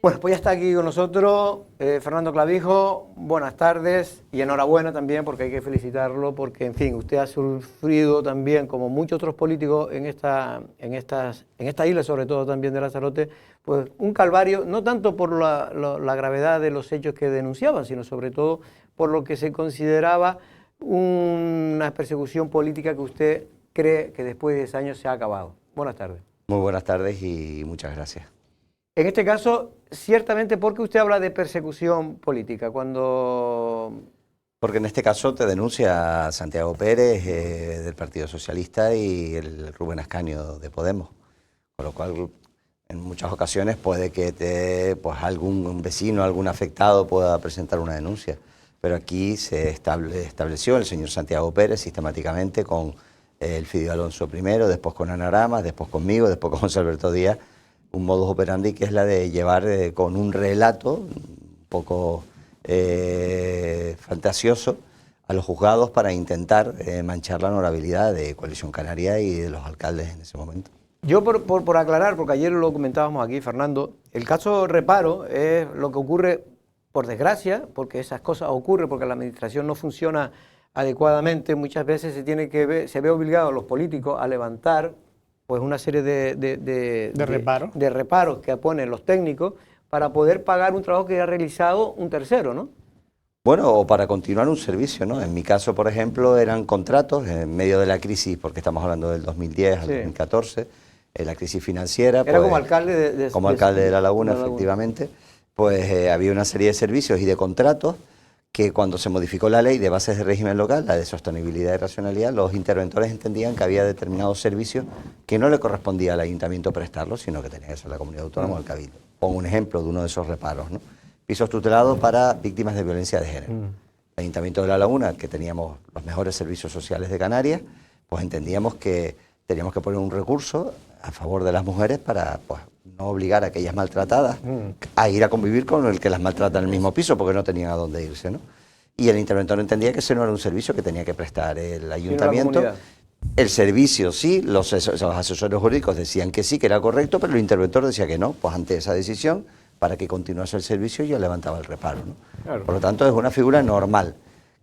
Bueno, pues ya está aquí con nosotros Fernando Clavijo. Buenas tardes y enhorabuena también, porque hay que felicitarlo, porque, en fin, usted ha sufrido también, como muchos otros políticos en esta isla, sobre todo también de Lanzarote, pues un calvario, no tanto por la gravedad de los hechos que denunciaban, sino sobre todo por lo que se consideraba una persecución política que usted cree que después de 10 años se ha acabado. Buenas tardes. Muy buenas tardes y muchas gracias. En este caso, ciertamente, ¿por qué usted habla de persecución política? Porque en este caso te denuncia Santiago Pérez del Partido Socialista y el Rubén Ascanio de Podemos. Con lo cual, en muchas ocasiones puede que algún vecino, algún afectado pueda presentar una denuncia. Pero aquí se estableció el señor Santiago Pérez sistemáticamente con el Fidio Alonso primero, después con Ana Ramas, después conmigo, después con José Alberto Díaz, un modus operandi que es la de llevar con un relato un poco fantasioso a los juzgados para intentar manchar la honorabilidad de Coalición Canaria y de los alcaldes en ese momento. Yo por aclarar, porque ayer lo comentábamos aquí, Fernando, el caso Reparo es lo que ocurre, por desgracia, porque esas cosas ocurren, porque la administración no funciona adecuadamente, muchas veces se ve obligado a los políticos a levantar pues una serie de reparos que ponen los técnicos para poder pagar un trabajo que ha realizado un tercero, ¿no? Bueno, o para continuar un servicio, ¿no? En mi caso, por ejemplo, eran contratos en medio de la crisis, porque estamos hablando del 2010 al 2014, la crisis financiera. Era pues, como alcalde como alcalde de La Laguna, efectivamente. Pues había una serie de servicios y de contratos que cuando se modificó la ley de bases de régimen local, la de sostenibilidad y racionalidad, los interventores entendían que había determinados servicios que no le correspondía al ayuntamiento prestarlos, sino que tenía que ser la comunidad autónoma o el cabildo. Pongo un ejemplo de uno de esos reparos, ¿no? Pisos tutelados para víctimas de violencia de género. El Ayuntamiento de La Laguna, que teníamos los mejores servicios sociales de Canarias, pues entendíamos que teníamos que poner un recurso a favor de las mujeres para pues, no obligar a aquellas maltratadas a ir a convivir con el que las maltrata en el mismo piso porque no tenían a dónde irse, ¿no? Y el interventor entendía que ese no era un servicio que tenía que prestar el ayuntamiento. El servicio sí, los asesores jurídicos decían que sí, que era correcto, pero el interventor decía que no. Pues ante esa decisión, para que continuase el servicio, yo levantaba el reparo, ¿no? Claro. Por lo tanto, es una figura normal.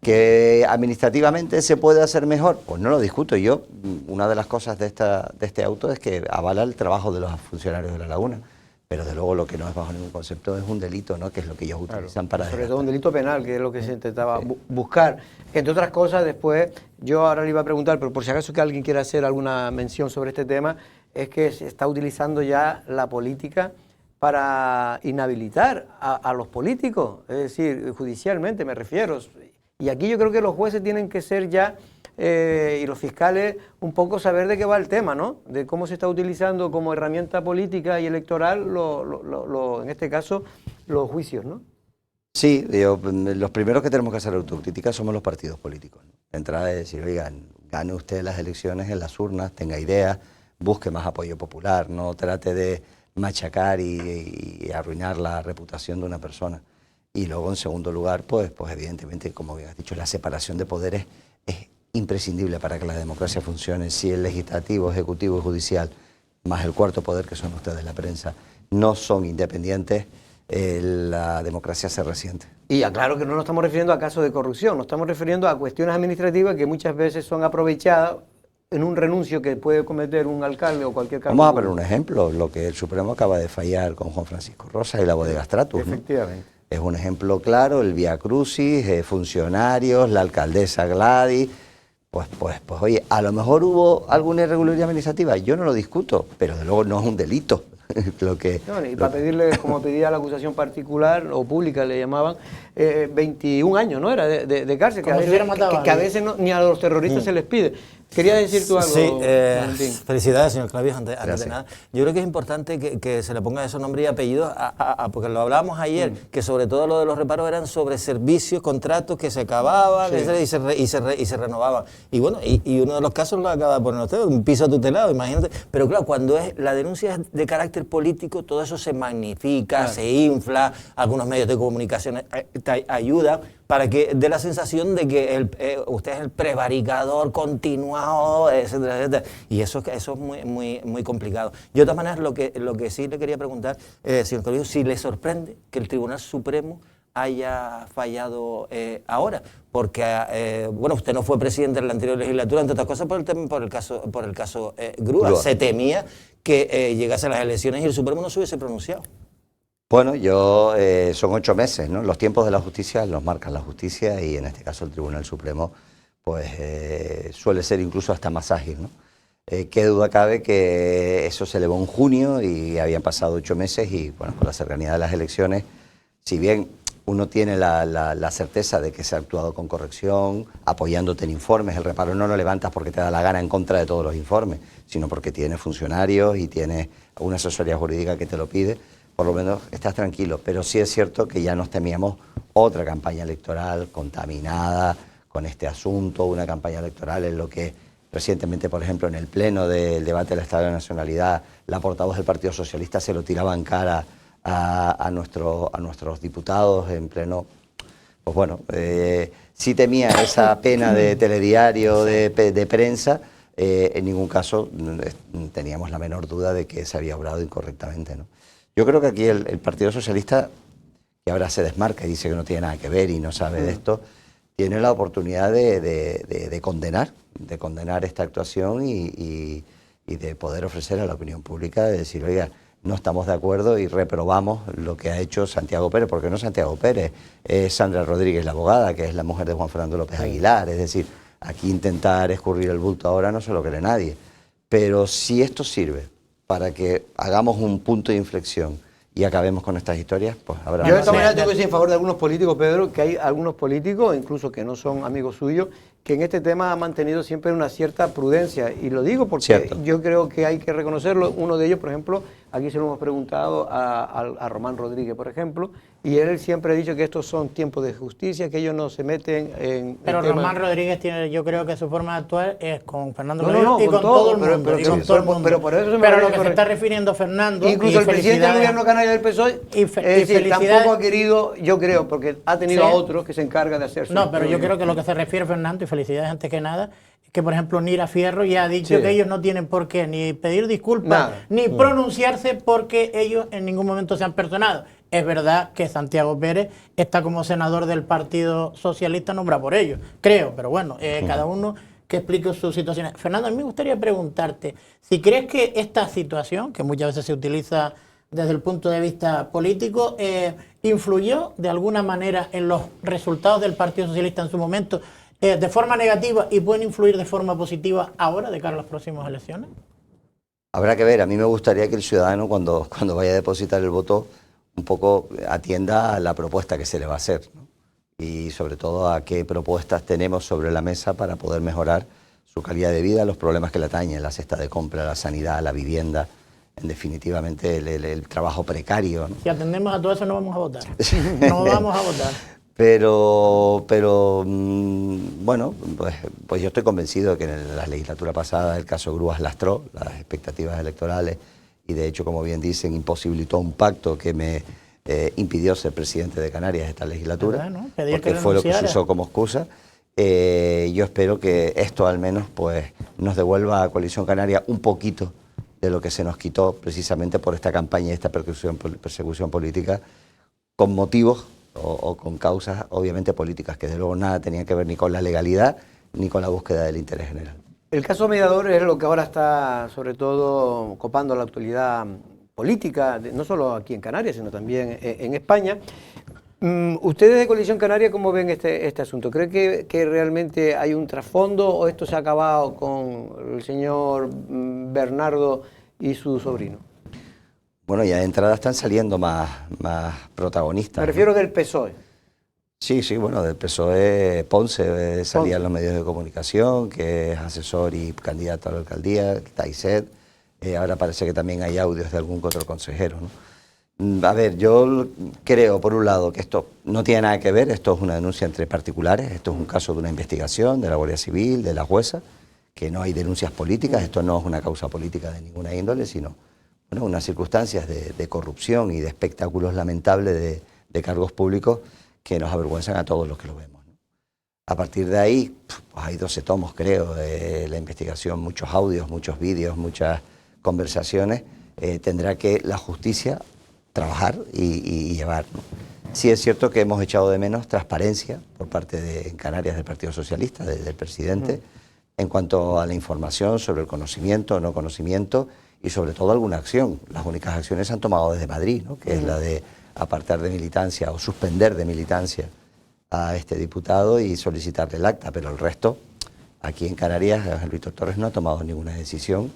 ¿Que administrativamente se puede hacer mejor? Pues no lo discuto. Yo, una de las cosas de este auto es que avala el trabajo de los funcionarios de La Laguna. Pero de luego lo que no es bajo ningún concepto es un delito, ¿no? Que es lo que ellos utilizan para... Sobre todo un delito penal, que es lo que se intentaba buscar. Entre otras cosas, después, yo ahora le iba a preguntar, pero por si acaso que alguien quiera hacer alguna mención sobre este tema, es que se está utilizando ya la política para inhabilitar a los políticos, es decir, judicialmente me refiero. Y aquí yo creo que los jueces tienen que ser ya, y los fiscales, un poco saber de qué va el tema, ¿no? De cómo se está utilizando como herramienta política y electoral, en este caso, los juicios, ¿no? Sí, los primeros que tenemos que hacer autocrítica somos los partidos políticos, ¿no? De entrada es decir, oigan, gane usted las elecciones en las urnas, tenga ideas, busque más apoyo popular, no trate de machacar y arruinar la reputación de una persona. Y luego, en segundo lugar, pues evidentemente, como bien has dicho, la separación de poderes es imprescindible para que la democracia funcione. Si el legislativo, ejecutivo y judicial, más el cuarto poder, que son ustedes, la prensa, no son independientes, la democracia se resiente. Y aclaro que no nos estamos refiriendo a casos de corrupción, nos estamos refiriendo a cuestiones administrativas que muchas veces son aprovechadas en un renuncio que puede cometer un alcalde o cualquier cargo. Vamos a poner un ejemplo, lo que el Supremo acaba de fallar con Juan Francisco Rosa y la bodega Stratus, ¿no? Efectivamente. Es un ejemplo claro, el Vía Crucis, funcionarios, la alcaldesa Gladys. Pues oye, a lo mejor hubo alguna irregularidad administrativa, yo no lo discuto, pero de luego no es un delito. Y para pedirle, como pedía la acusación particular o pública, le llamaban 21 años, ¿no? Era de cárcel, que a veces ni a los terroristas se les pide. Quería decir tú algo, Sí, Valentín. felicidades, señor Clavijo, antes de nada. Yo creo que es importante que se le ponga esos nombres y apellidos, porque lo hablábamos ayer, que sobre todo lo de los reparos eran sobre servicios, contratos que se acababan y se renovaban. Y bueno, y uno de los casos lo acaba de poner usted, un piso tutelado, imagínate. Pero claro, cuando la denuncia es de carácter político, todo eso se magnifica, se infla, algunos medios de comunicación te ayudan para que dé la sensación de que usted es el prevaricador continuado, etcétera, etcétera. Y eso es muy complicado. Yo de todas maneras, lo que sí le quería preguntar, señor Clavijo, si le sorprende que el Tribunal Supremo haya fallado ahora, porque bueno, usted no fue presidente en la anterior legislatura, entre otras cosas por el caso Grúa. Se temía que llegase a las elecciones y el Supremo no se hubiese pronunciado. Bueno, son 8 meses, ¿no? Los tiempos de la justicia los marca la justicia y en este caso el Tribunal Supremo pues suele ser incluso hasta más ágil, ¿no? Qué duda cabe que eso se elevó en junio y habían pasado 8 meses y bueno, con la cercanía de las elecciones, si bien uno tiene la certeza de que se ha actuado con corrección, apoyándote en informes, el reparo no lo levantas porque te da la gana en contra de todos los informes, sino porque tienes funcionarios y tienes una asesoría jurídica que te lo pide, por lo menos estás tranquilo, pero sí es cierto que ya nos temíamos otra campaña electoral contaminada con este asunto, una campaña electoral en lo que recientemente, por ejemplo, en el pleno del debate del Estado de la Nacionalidad, la portavoz del Partido Socialista se lo tiraba en cara a nuestros diputados en pleno. Pues bueno, sí temía esa pena de telediario, de prensa, en ningún caso teníamos la menor duda de que se había obrado incorrectamente, ¿no? Yo creo que aquí el Partido Socialista, que ahora se desmarca y dice que no tiene nada que ver y no sabe de esto, tiene la oportunidad de condenar esta actuación y de poder ofrecer a la opinión pública, de decir, oiga, no estamos de acuerdo y reprobamos lo que ha hecho Santiago Pérez, porque no es Santiago Pérez, es Sandra Rodríguez, la abogada, que es la mujer de Juan Fernando López Aguilar. Es decir, aquí intentar escurrir el bulto ahora no se lo cree nadie. Pero si esto sirve para que hagamos un punto de inflexión y acabemos con estas historias, pues habrá... Yo de esta manera tengo que decir en favor de algunos políticos, Pedro, que hay algunos políticos, incluso que no son amigos suyos, que en este tema han mantenido siempre una cierta prudencia. Y lo digo porque yo creo que hay que reconocerlo. Uno de ellos, por ejemplo, aquí se lo hemos preguntado a Román Rodríguez, por ejemplo, y él siempre ha dicho que estos son tiempos de justicia, que ellos no se meten en... Pero Román Rodríguez tiene, yo creo que su forma de actuar es con Fernando Clavijo y con todo el mundo. Pero por eso pero lo que se está refiriendo Fernando... Incluso el presidente del gobierno canario del PSOE, es decir, tampoco ha querido, yo creo, porque ha tenido a otros que se encargan de hacer... No, pero yo creo que lo que se refiere Fernando, y felicidades antes que nada, que por ejemplo Nira Fierro ya ha dicho que ellos no tienen por qué ni pedir disculpas, ni pronunciarse porque ellos en ningún momento se han personado. Es verdad que Santiago Pérez está como senador del Partido Socialista nombrado por ellos, creo, pero bueno, cada uno que explique su situación. Fernando, a mí me gustaría preguntarte, si crees que esta situación, que muchas veces se utiliza desde el punto de vista político, influyó de alguna manera en los resultados del Partido Socialista en su momento, de forma negativa, y pueden influir de forma positiva ahora de cara a las próximas elecciones. Habrá que ver, a mí me gustaría que el ciudadano cuando vaya a depositar el voto un poco atienda a la propuesta que se le va a hacer, ¿no? Y sobre todo a qué propuestas tenemos sobre la mesa para poder mejorar su calidad de vida, los problemas que le atañen, la cesta de compra, la sanidad, la vivienda, en definitivamente el trabajo precario, ¿no? Si atendemos a todo eso no vamos a votar, no vamos a votar. Pero bueno, pues yo estoy convencido de que en la legislatura pasada el caso Grúas lastró las expectativas electorales y de hecho, como bien dicen, imposibilitó un pacto que me impidió ser presidente de Canarias esta legislatura, ¿no? Porque fue lo que se usó como excusa. Yo espero que esto al menos pues nos devuelva a Coalición Canaria un poquito de lo que se nos quitó precisamente por esta campaña y esta persecución política con motivos o con causas obviamente políticas, que de luego nada tenían que ver ni con la legalidad ni con la búsqueda del interés general. El caso mediador es lo que ahora está sobre todo copando la actualidad política, no solo aquí en Canarias, sino también en España. ¿Ustedes de Coalición Canaria cómo ven este asunto? ¿Cree que realmente hay un trasfondo o esto se ha acabado con el señor Bernardo y su sobrino? Bueno, ya de entrada están saliendo más protagonistas. Me refiero del PSOE. Sí, bueno, del PSOE Ponce salía en los medios de comunicación, que es asesor y candidato a la alcaldía, Taiset. Ahora parece que también hay audios de algún otro consejero, ¿no? A ver, yo creo, por un lado, que esto no tiene nada que ver, esto es una denuncia entre particulares, esto es un caso de una investigación de la Guardia Civil, de la jueza, que no hay denuncias políticas, esto no es una causa política de ninguna índole, sino bueno, unas circunstancias de corrupción y de espectáculos lamentables de cargos públicos que nos avergüenzan a todos los que lo vemos, ¿no? A partir de ahí, pues hay 12 tomos, creo, de la investigación, muchos audios, muchos vídeos, muchas conversaciones, tendrá que la justicia trabajar y llevar, ¿no? Sí es cierto que hemos echado de menos transparencia por parte de en Canarias del Partido Socialista, del presidente, en cuanto a la información sobre el conocimiento o no conocimiento y sobre todo alguna acción. Las únicas acciones se han tomado desde Madrid, ¿no? Que es la de apartar de militancia o suspender de militancia a este diputado y solicitarle el acta, pero el resto, aquí en Canarias, Ángel Víctor Torres no ha tomado ninguna decisión,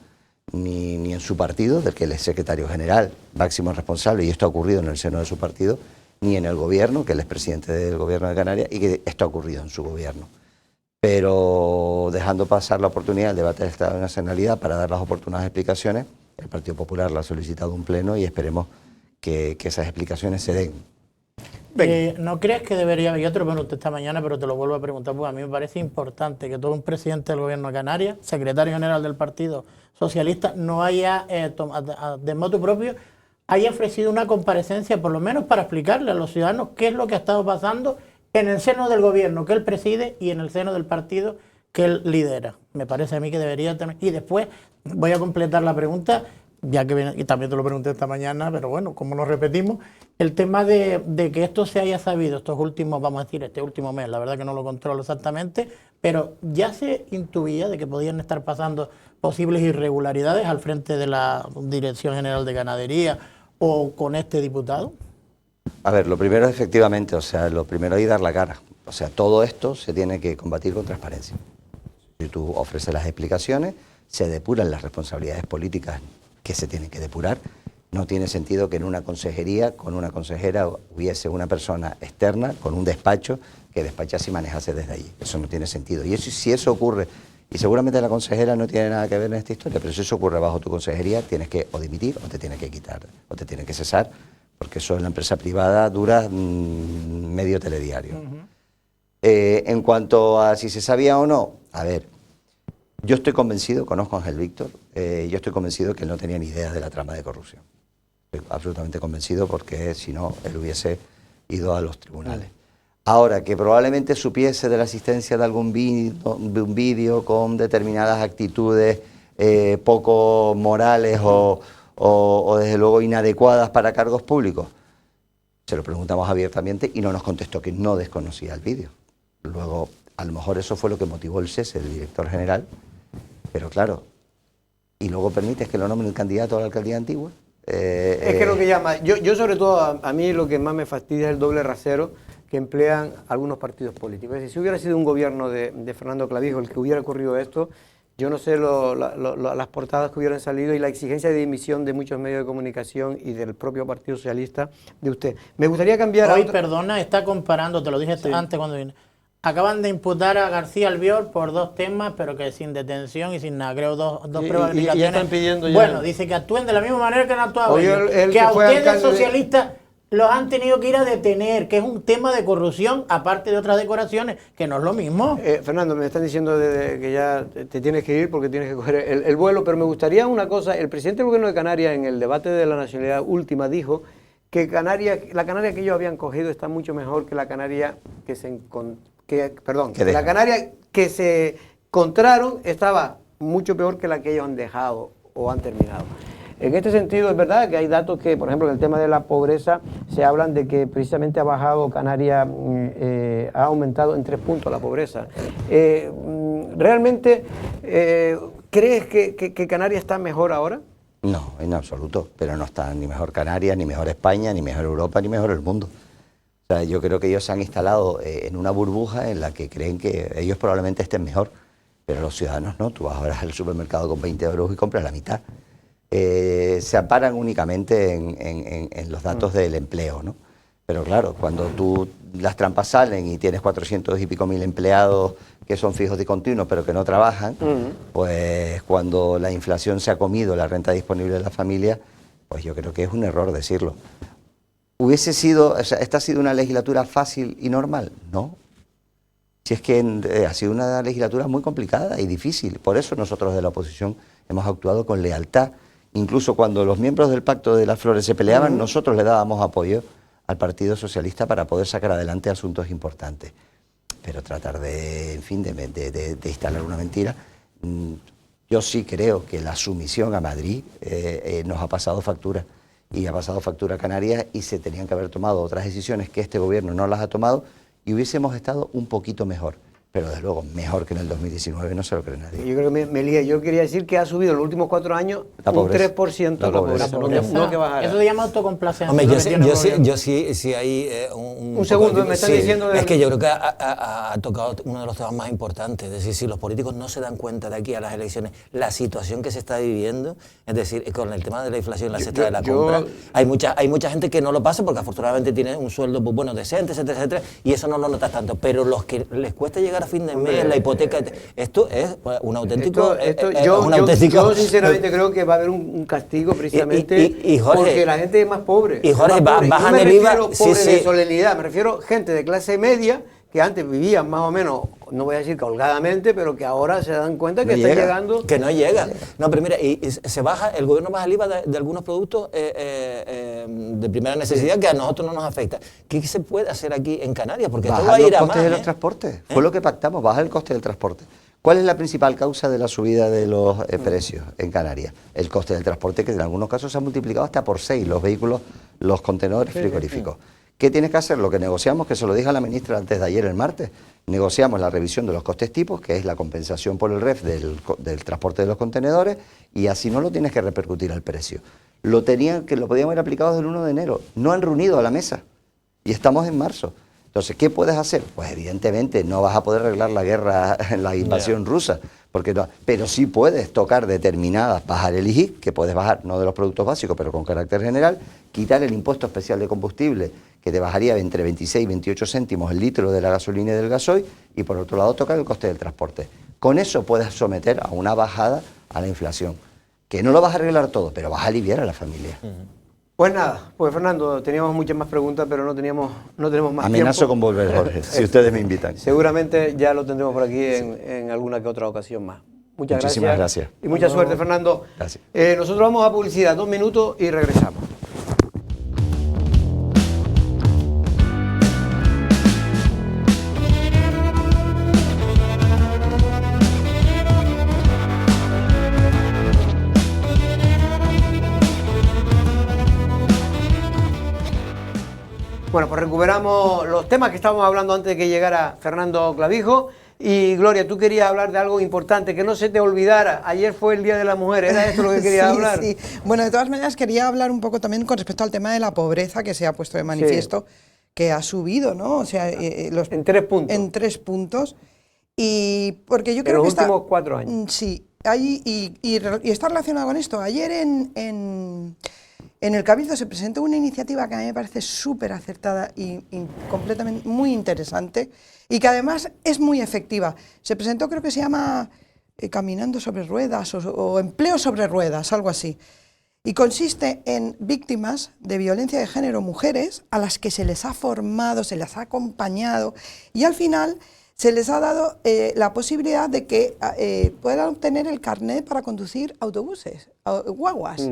ni en su partido, del que él es secretario general, máximo responsable, y esto ha ocurrido en el seno de su partido, ni en el gobierno, que él es presidente del gobierno de Canarias, y que esto ha ocurrido en su gobierno. Pero dejando pasar la oportunidad del debate del Estado de Nacionalidad para dar las oportunas explicaciones, el Partido Popular le ha solicitado un pleno y esperemos que esas explicaciones se den. ¿No crees que debería, yo te lo pregunté esta mañana, pero te lo vuelvo a preguntar, porque a mí me parece importante que todo un presidente del gobierno de Canarias, secretario general del Partido Socialista, no haya, de motu propio, haya ofrecido una comparecencia, por lo menos para explicarle a los ciudadanos qué es lo que ha estado pasando en el seno del gobierno que él preside y en el seno del partido que él lidera? Me parece a mí que debería tener. Y después voy a completar la pregunta, ya que y también te lo pregunté esta mañana, pero bueno, como nos repetimos, el tema de que esto se haya sabido estos últimos, vamos a decir, este último mes, la verdad que no lo controlo exactamente, pero ya se intuía de que podían estar pasando posibles irregularidades al frente de la Dirección General de Ganadería o con este diputado. A ver, lo primero efectivamente, o sea, lo primero es dar la cara. O sea, todo esto se tiene que combatir con transparencia. Si tú ofreces las explicaciones, se depuran las responsabilidades políticas que se tienen que depurar. No tiene sentido que en una consejería, con una consejera, hubiese una persona externa con un despacho que despachase y manejase desde allí. Eso no tiene sentido. Y eso, si eso ocurre, y seguramente la consejera no tiene nada que ver en esta historia, pero si eso ocurre bajo tu consejería, tienes que o dimitir o te tienes que quitar, o te tienes que cesar, porque eso en la empresa privada dura medio telediario. En cuanto a si se sabía o no, a ver, yo estoy convencido, conozco a Ángel Víctor, yo estoy convencido que él no tenía ni idea de la trama de corrupción. Estoy absolutamente convencido porque si no, él hubiese ido a los tribunales. Ahora, que probablemente supiese de la existencia de algún vídeo con determinadas actitudes poco morales o desde luego inadecuadas para cargos públicos, se lo preguntamos abiertamente y no nos contestó que no desconocía el vídeo. Luego, a lo mejor eso fue lo que motivó el cese del director general, pero claro, y luego permites que lo nombren el candidato a la alcaldía antigua. Es que lo que llama, yo sobre todo, a mí lo que más me fastidia es el doble rasero que emplean algunos partidos políticos. Es decir, si hubiera sido un gobierno de Fernando Clavijo el que hubiera ocurrido esto, yo no sé las portadas que hubieran salido y la exigencia de dimisión de muchos medios de comunicación y del propio Partido Socialista de usted. Me gustaría cambiar Hoy, perdona, está comparando, te lo dije antes cuando vine. Acaban de imputar a García Albiol por 2 temas, pero que sin detención y sin nada, creo dos prevaricaciones. Y ya están pidiendo ya. Bueno, dice que actúen de la misma manera que han actuado ellos. El que a ustedes alcalde socialistas los han tenido que ir a detener, que es un tema de corrupción, aparte de otras decoraciones, que no es lo mismo. Fernando, me están diciendo que ya te tienes que ir porque tienes que coger el vuelo, pero me gustaría una cosa. El presidente del gobierno de Canarias en el debate de la nacionalidad última dijo que la Canaria que ellos habían cogido está mucho mejor que la Canaria que se la Canaria que se encontraron estaba mucho peor que la que ellos han dejado o han terminado. En este sentido, es verdad que hay datos que, por ejemplo, en el tema de la pobreza, se hablan de que precisamente ha bajado Canarias, ha aumentado en 3 puntos la pobreza. ¿Realmente crees que Canarias está mejor ahora? No, en absoluto, pero no está ni mejor Canarias, ni mejor España, ni mejor Europa, ni mejor el mundo. O sea, yo creo que ellos se han instalado en una burbuja en la que creen que ellos probablemente estén mejor, pero los ciudadanos no. Tú vas ahora al supermercado con 20 euros y compras la mitad. Se amparan únicamente en los datos del empleo, ¿no? Pero claro, cuando las trampas salen y tienes 400 y pico mil empleados que son fijos y continuos pero que no trabajan, pues cuando la inflación se ha comido la renta disponible de la familia, pues yo creo que es un error decirlo. ¿Hubiese sido, o sea, esta ha sido una legislatura fácil y normal? No. Si es que ha sido una legislatura muy complicada y difícil. Por eso nosotros de la oposición hemos actuado con lealtad. Incluso cuando los miembros del Pacto de las Flores se peleaban, nosotros le dábamos apoyo al Partido Socialista para poder sacar adelante asuntos importantes. Pero tratar de, en fin, de instalar una mentira. Yo sí creo que la sumisión a Madrid nos ha pasado factura. Y ha pasado factura a Canarias y se tenían que haber tomado otras decisiones que este gobierno no las ha tomado y hubiésemos estado un poquito mejor. Pero desde luego, mejor que en el 2019 no se lo cree nadie. Yo creo que me lié. Yo quería decir que ha subido en los últimos 4 años un 3% la pobreza. No que bajara. Eso se llama autocomplacencia. Hombre, yo sí hay un segundo, me están diciendo... Es que yo creo que ha tocado uno de los temas más importantes. Es decir, si los políticos no se dan cuenta de aquí a las elecciones, la situación que se está viviendo, es decir, con el tema de la inflación y la cesta de la compra, hay mucha gente que no lo pasa porque afortunadamente tiene un sueldo pues, bueno, decente, etcétera, etcétera, y eso no lo notas tanto. Pero los que les cuesta llegar a fin de mes, la hipoteca, esto es un auténtico... Yo sinceramente creo que va a haber un castigo precisamente Jorge, porque la gente es más pobre. Y Jorge, bajan el IVA... No me refiero pobres de solemnidad, me refiero gente de clase media que antes vivían más o menos, no voy a decir que holgadamente, pero que ahora se dan cuenta que está llegando... Que no llega. No, pero mira, y se baja, el gobierno baja el IVA de algunos productos de primera necesidad que a nosotros no nos afecta. ¿Qué se puede hacer aquí en Canarias? Porque esto va a ir a más. Bajar los costes de los transportes. Fue lo que pactamos, bajar el coste del transporte. ¿Cuál es la principal causa de la subida de los precios en Canarias? El coste del transporte, que en algunos casos se ha multiplicado hasta por 6, los vehículos, los contenedores frigoríficos. ¿Qué tienes que hacer? Lo que negociamos, que se lo dije a la ministra antes de ayer, el martes, negociamos la revisión de los costes tipos, que es la compensación por el REF del transporte de los contenedores, y así no lo tienes que repercutir al precio. Lo podíamos haber aplicado desde el 1 de enero. No han reunido a la mesa y estamos en marzo. Entonces, ¿qué puedes hacer? Pues evidentemente no vas a poder arreglar la guerra, la invasión rusa, porque no, pero sí puedes tocar determinadas, bajar el IGI, que puedes bajar, no de los productos básicos, pero con carácter general, quitar el impuesto especial de combustible, que te bajaría entre 26 y 28 céntimos el litro de la gasolina y del gasoil, y por otro lado tocar el coste del transporte. Con eso puedes someter a una bajada a la inflación, que no lo vas a arreglar todo, pero vas a aliviar a la familia. Pues nada, pues Fernando, teníamos muchas más preguntas, pero no tenemos más Amenazo tiempo. con volver, Jorge, si ustedes me invitan. Seguramente ya lo tendremos por aquí en alguna que otra ocasión más. Muchísimas gracias. Y mucha suerte, Fernando. Gracias. Nosotros vamos a publicidad, 2 minutos y regresamos. Bueno, pues recuperamos los temas que estábamos hablando antes de que llegara Fernando Clavijo. Y Gloria, tú querías hablar de algo importante, que no se te olvidara. Ayer fue el Día de la Mujer, ¿era esto lo que querías hablar? Sí. Bueno, de todas maneras quería hablar un poco también con respecto al tema de la pobreza que se ha puesto de manifiesto, que ha subido, ¿no? O sea, en 3 puntos. En 3 puntos. Y porque yo creo en que los últimos 4 años. Sí, y está relacionado con esto. Ayer en el Cabildo se presentó una iniciativa que a mí me parece súper acertada y completamente muy interesante y que además es muy efectiva. Se presentó, creo que se llama Caminando sobre Ruedas o Empleo sobre Ruedas, algo así. Y consiste en víctimas de violencia de género, mujeres, a las que se les ha formado, se les ha acompañado y al final se les ha dado la posibilidad de que puedan obtener el carnet para conducir autobuses, guaguas.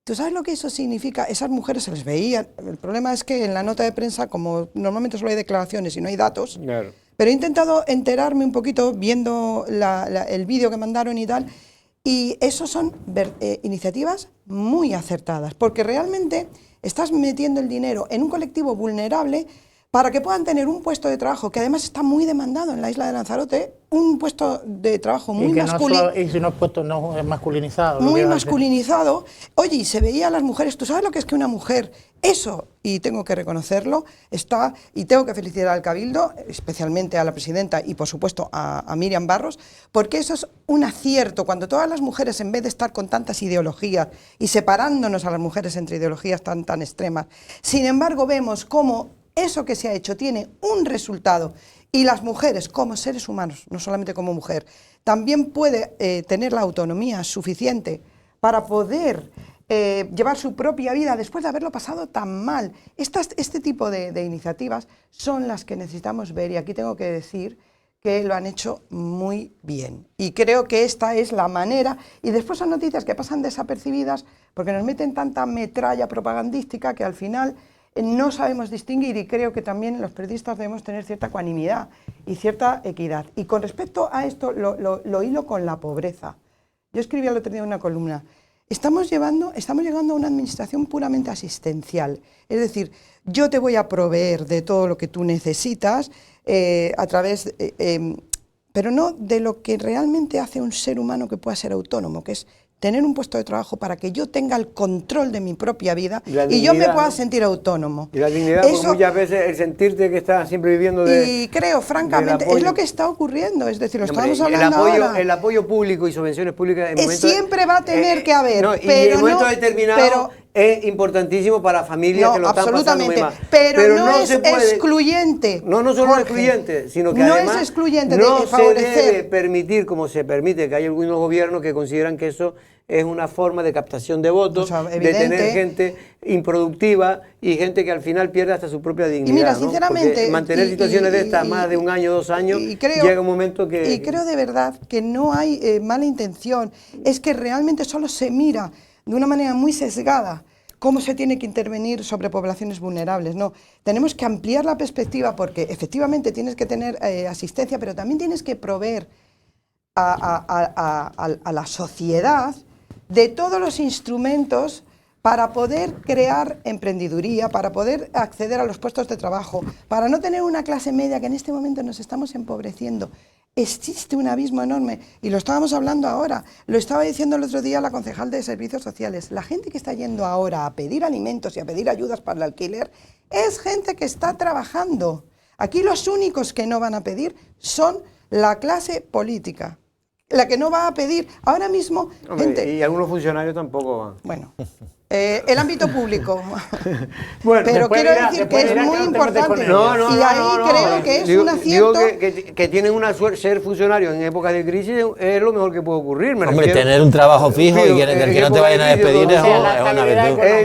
¿Tú sabes lo que eso significa? Esas mujeres se les veía. El problema es que en la nota de prensa, como normalmente solo hay declaraciones y no hay datos, pero he intentado enterarme un poquito viendo el vídeo que mandaron y tal, Y eso son iniciativas muy acertadas, porque realmente estás metiendo el dinero en un colectivo vulnerable para que puedan tener un puesto de trabajo que además está muy demandado en la isla de Lanzarote, un puesto de trabajo muy masculino. Y si no es puesto, no es masculinizado. Muy masculinizado. Oye, y se veía a las mujeres, ¿tú sabes lo que es que una mujer, eso, y tengo que reconocerlo, está, y tengo que felicitar al Cabildo, especialmente a la presidenta y por supuesto a Miriam Barros, porque eso es un acierto, cuando todas las mujeres, en vez de estar con tantas ideologías y separándonos a las mujeres entre ideologías tan extremas, sin embargo vemos cómo eso que se ha hecho tiene un resultado, y las mujeres como seres humanos, no solamente como mujer, también puede tener la autonomía suficiente para poder llevar su propia vida después de haberlo pasado tan mal. Este tipo de iniciativas son las que necesitamos ver, y aquí tengo que decir que lo han hecho muy bien. Y creo que esta es la manera, y después son noticias que pasan desapercibidas porque nos meten tanta metralla propagandística que al final no sabemos distinguir, y creo que también los periodistas debemos tener cierta ecuanimidad y cierta equidad. Y con respecto a esto, lo hilo con la pobreza. Yo escribí el otro día una columna. Estamos llegando a una administración puramente asistencial. Es decir, yo te voy a proveer de todo lo que tú necesitas a través, pero no de lo que realmente hace un ser humano que pueda ser autónomo, que es tener un puesto de trabajo para que yo tenga el control de mi propia vida y yo me pueda sentir autónomo. Y la dignidad, porque muchas veces el sentirte que estás siempre viviendo de... Y creo, francamente, es lo que está ocurriendo, es decir, lo estamos hablando ahora. El apoyo público y subvenciones públicas... siempre va a tener que haber, no, pero y en momento determinado es importantísimo para familias que lo están pasando muy mal. Pero no es excluyente. No solo es excluyente, sino que además es excluyente no de favorecer. se debe permitir, como se permite, que hay algunos gobiernos que consideran que eso es una forma de captación de votos, de tener gente improductiva y gente que al final pierde hasta su propia dignidad. Y mira, sinceramente... Porque mantener situaciones de estas más de un año, 2 años, llega un momento que... Y creo de verdad que no hay mala intención, es que realmente solo se mira de una manera muy sesgada cómo se tiene que intervenir sobre poblaciones vulnerables. No, tenemos que ampliar la perspectiva, porque efectivamente tienes que tener asistencia, pero también tienes que proveer a la sociedad de todos los instrumentos para poder crear emprendeduría, para poder acceder a los puestos de trabajo, para no tener una clase media que en este momento nos estamos empobreciendo. Existe un abismo enorme, y lo estábamos hablando ahora, lo estaba diciendo el otro día la concejal de Servicios Sociales. La gente que está yendo ahora a pedir alimentos y a pedir ayudas para el alquiler es gente que está trabajando. Aquí los únicos que no van a pedir son la clase política. La que no va a pedir ahora mismo... Hombre, y algunos funcionarios tampoco van. Bueno, el ámbito público. Bueno, pero quiero decir que es muy importante. Y ahí creo que es un acierto. Digo que tienen una suerte, ser funcionarios en épocas de crisis es lo mejor que puede ocurrir. Hombre, tener un trabajo fijo y del que no te vayan a despedir es una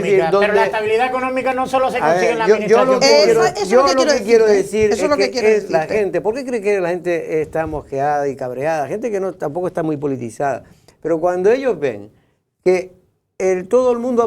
virtud. Pero la estabilidad económica no solo se consigue en la administración. Yo lo que quiero decir es que la gente, ¿por qué cree que la gente está mosqueada y cabreada? Gente que no tampoco está muy politizada. Pero cuando ellos ven que todo el mundo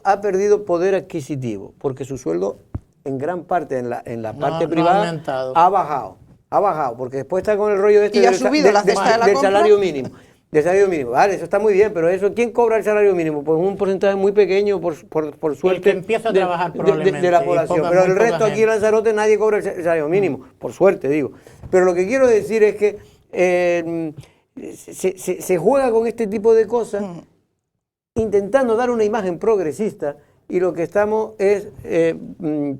ha perdido poder adquisitivo, porque su sueldo en gran parte en la parte privada ha bajado, porque después está con el rollo y ha subido la cesta de la del compra. salario mínimo. Del salario mínimo, vale, eso está muy bien, pero eso, ¿quién cobra el salario mínimo? Pues un porcentaje muy pequeño, por suerte, el que empieza a trabajar probablemente, de la población. Pero el resto aquí en Lanzarote nadie cobra el salario mínimo, por suerte, digo. Pero lo que quiero decir es que se juega con este tipo de cosas, intentando dar una imagen progresista, y lo que estamos es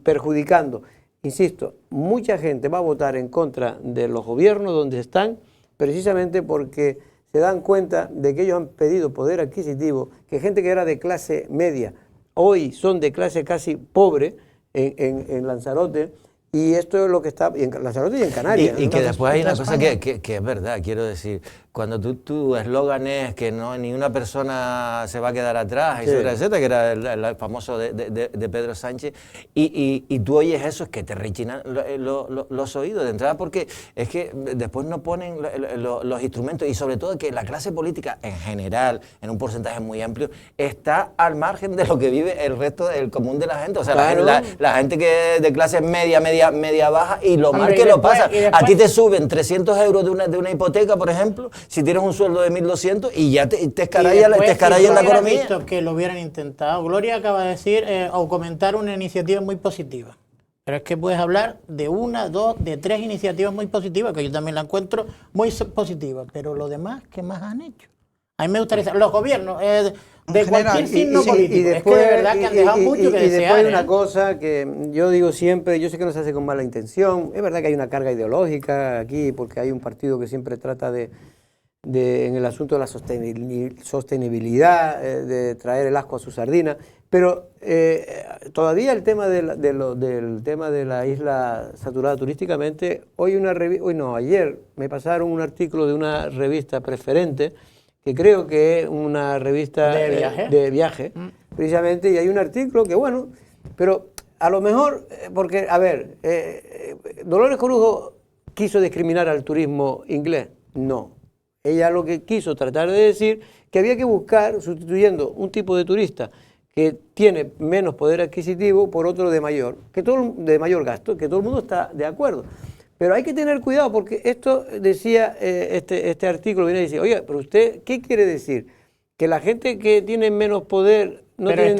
perjudicando. Insisto, mucha gente va a votar en contra de los gobiernos donde están, precisamente porque se dan cuenta de que ellos han pedido poder adquisitivo, que gente que era de clase media, hoy son de clase casi pobre en Lanzarote, y esto es lo que está en Lanzarote y en Canarias. Y que después hay una cosa que es verdad, quiero decir, cuando tu eslogan es que ni una persona se va a quedar atrás, etcétera, etcétera, que era el famoso de Pedro Sánchez, y tú oyes eso, es que te rechinan los oídos de entrada, porque es que después no ponen los instrumentos, y sobre todo que la clase política en general, en un porcentaje muy amplio, está al margen de lo que vive el resto del común de la gente. O sea, claro, la gente que de clase media baja, y lo mal que lo pasa. A ti te suben 300 euros de una hipoteca, por ejemplo, si tienes un sueldo de 1.200 y ya te Y escarallas después, te escarallas si en la hubiera economía. visto que lo hubieran intentado. Gloria acaba de decir o comentar una iniciativa muy positiva. Pero es que puedes hablar de una, dos, de tres iniciativas muy positivas, que yo también la encuentro muy positiva. Pero lo demás, ¿qué más han hecho? A mí me gustaría saber, los gobiernos, de general, cualquier signo político, y es que de verdad que han dejado mucho que y después desear. hay una ¿eh? cosa que yo digo siempre, yo sé que no se hace con mala intención, es verdad que hay una carga ideológica aquí, porque hay un partido que siempre trata en el asunto de la sostenibilidad, de traer el asco a su sardina, pero todavía el tema del tema de la isla saturada turísticamente, ayer me pasaron un artículo de una revista Preferente, que creo que es una revista de viaje, precisamente, y hay un artículo que bueno, pero a lo mejor, porque, a ver, Dolores Corujo quiso discriminar al turismo inglés, no. Ella lo que quiso tratar de decir que había que buscar, sustituyendo un tipo de turista que tiene menos poder adquisitivo por otro de mayor gasto, que todo el mundo está de acuerdo. Pero hay que tener cuidado porque esto decía, este artículo viene a decir, oye, pero usted, ¿qué quiere decir? Que la gente que tiene menos poder no tiene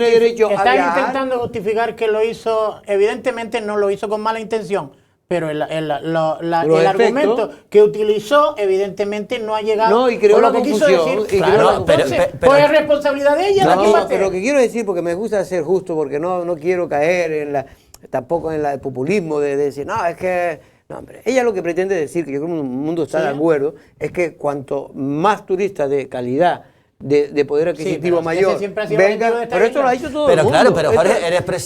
derecho a Está viajar. intentando justificar que lo hizo, evidentemente no lo hizo con mala intención, pero el argumento que utilizó evidentemente no ha llegado. No, y creó con lo la que quiso confusión, decir. y Claro, creó la- entonces, pero- pues es responsabilidad de ella la que va a hacer. Pero lo que quiero decir, porque me gusta ser justo, porque no quiero caer tampoco en el populismo de decir, no, es que... No, hombre, ella lo que pretende decir, que yo creo que el mundo está de acuerdo, es que cuanto más turistas de calidad, de poder adquisitivo pero es que mayor, ese siempre ha sido el objetivo de esta pero esto isla. lo ha hecho todo Pero el mundo. claro, pero Jorge, Esto- eres Pero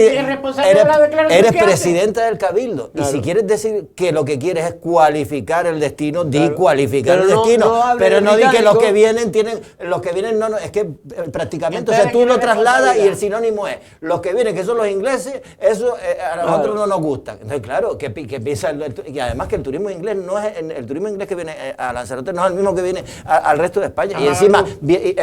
ella es responsable de la declaración eres que hace. presidenta del Cabildo. Y si quieres decir que lo que quieres es cualificar el destino, di Claro. cualificar Pero el no- destino. no hable Pero de no di que los británico. los que vienen no, es que prácticamente, Entonces, tú ¿quién lo es trasladas y responsabilidad? el sinónimo es los que vienen, que son los ingleses, eso a nosotros no nos gusta. Entonces, claro, que piensa y además que el turismo inglés no es el turismo inglés que viene a Lanzarote no es el mismo que viene al resto de España. Y encima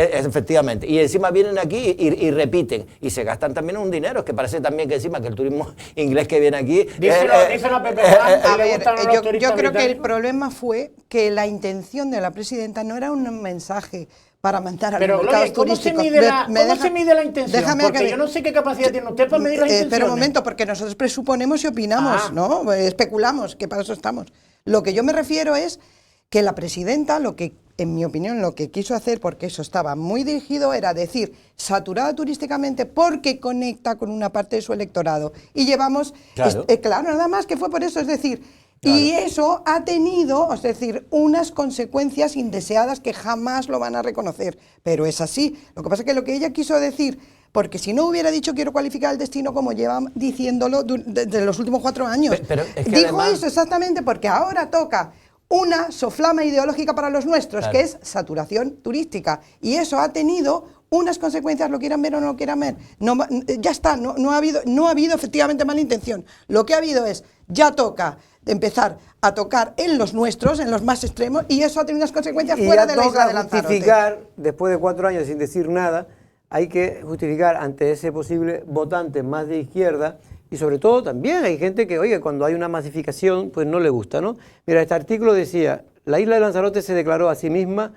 efectivamente, y encima vienen aquí y repiten y se gastan también un dinero, es que parece también que encima que el turismo inglés que viene aquí Díselo a Pepe Juan, A que le ver, gustaron los yo turistas creo que el británicos. problema fue que la intención de la presidenta no era un mensaje para mandar a Pero los Gloria, mercados ¿cómo se turísticos. mide mide la intención? Déjame Porque acabar. yo no sé qué capacidad tiene usted para medir las intenciones. Espera un momento, porque nosotros presuponemos y opinamos, Ah. ¿no? Especulamos, que para eso estamos. Lo que yo me refiero es que la presidenta, lo que, en mi opinión, lo que quiso hacer, porque eso estaba muy dirigido, era decir, saturada turísticamente porque conecta con una parte de su electorado. Y llevamos, Claro. claro, nada más que fue por eso, es decir, y eso ha tenido, es decir, unas consecuencias indeseadas que jamás lo van a reconocer. Pero es así. Lo que pasa es que lo que ella quiso decir, porque si no hubiera dicho quiero cualificar el destino como lleva diciéndolo desde los últimos 4 años. Pero es que Dijo además- eso exactamente porque ahora toca una soflama ideológica para los nuestros, Claro. que es saturación turística. Y eso ha tenido unas consecuencias, lo quieran ver o no lo quieran ver. No, ya está, no ha habido efectivamente mala intención. Lo que ha habido es, ya toca empezar a tocar en los nuestros, en los más extremos, y eso ha tenido unas consecuencias Y fuera ya de la isla toca de Lanzarote. justificar, después de 4 años sin decir nada, hay que justificar ante ese posible votante más de izquierda, y sobre todo también hay gente que, oye, cuando hay una masificación, pues no le gusta, ¿no? Mira, este artículo decía, la isla de Lanzarote se declaró a sí misma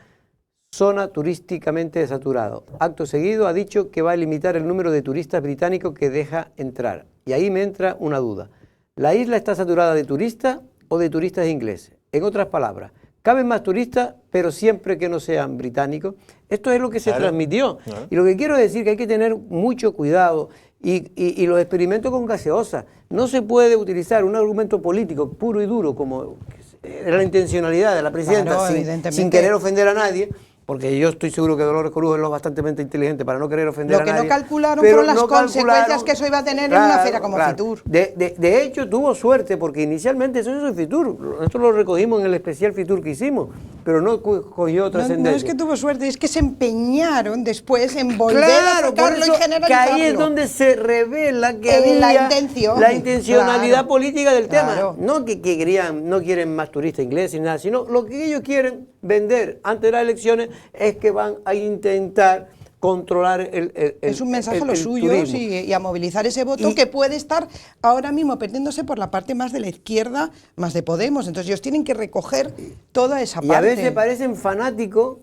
zona turísticamente saturado. Acto seguido ha dicho que va a limitar el número de turistas británicos que deja entrar. Y ahí me entra una duda. ¿La isla está saturada de turistas o de turistas ingleses? En otras palabras, caben más turistas, pero siempre que no sean británicos. Esto es lo que se transmitió. Y lo que quiero decir es que hay que tener mucho cuidado y los experimentos con gaseosa. No se puede utilizar un argumento político puro y duro como era la intencionalidad de la presidenta, Claro, sin evidentemente. querer ofender a nadie. Porque yo estoy seguro que Dolores Corujo es lo bastante inteligente para no querer ofender Lo a que nadie. no calcularon pero fueron las no consecuencias calcularon- que eso iba a tener en una feria como Fitur. De hecho, tuvo suerte porque inicialmente eso hizo Fitur. Nosotros lo recogimos en el especial Fitur que hicimos, pero no cogió trascendencia. No es que tuvo suerte, es que se empeñaron después en volver Claro, a por sacarlo y eso que generalizarlo. ahí es donde se revela que En la había intención, la intencionalidad claro, política del claro. tema. No que no quieren más turistas ingleses ni nada, sino lo que ellos quieren vender antes de las elecciones es que van a intentar controlar es un mensaje a los el suyos turismo. y a movilizar ese voto que puede estar ahora mismo perdiéndose por la parte más de la izquierda, más de Podemos. Entonces ellos tienen que recoger toda esa parte. Y a veces parecen fanáticos,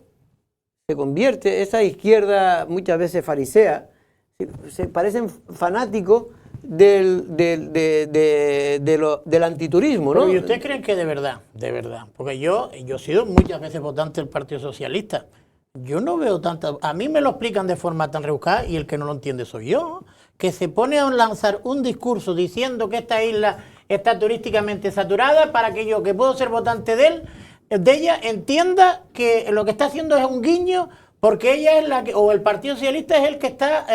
se convierte esa izquierda muchas veces farisea, se parecen fanáticos del antiturismo, ¿no? Pero ¿y ustedes creen que de verdad? Porque yo he sido muchas veces votante del Partido Socialista. Yo no veo tanto, a mí me lo explican de forma tan rebuscada y el que no lo entiende soy yo, que se pone a lanzar un discurso diciendo que esta isla está turísticamente saturada para que yo, que puedo ser votante de ella, entienda que lo que está haciendo es un guiño porque ella es la que, o el Partido Socialista es el que está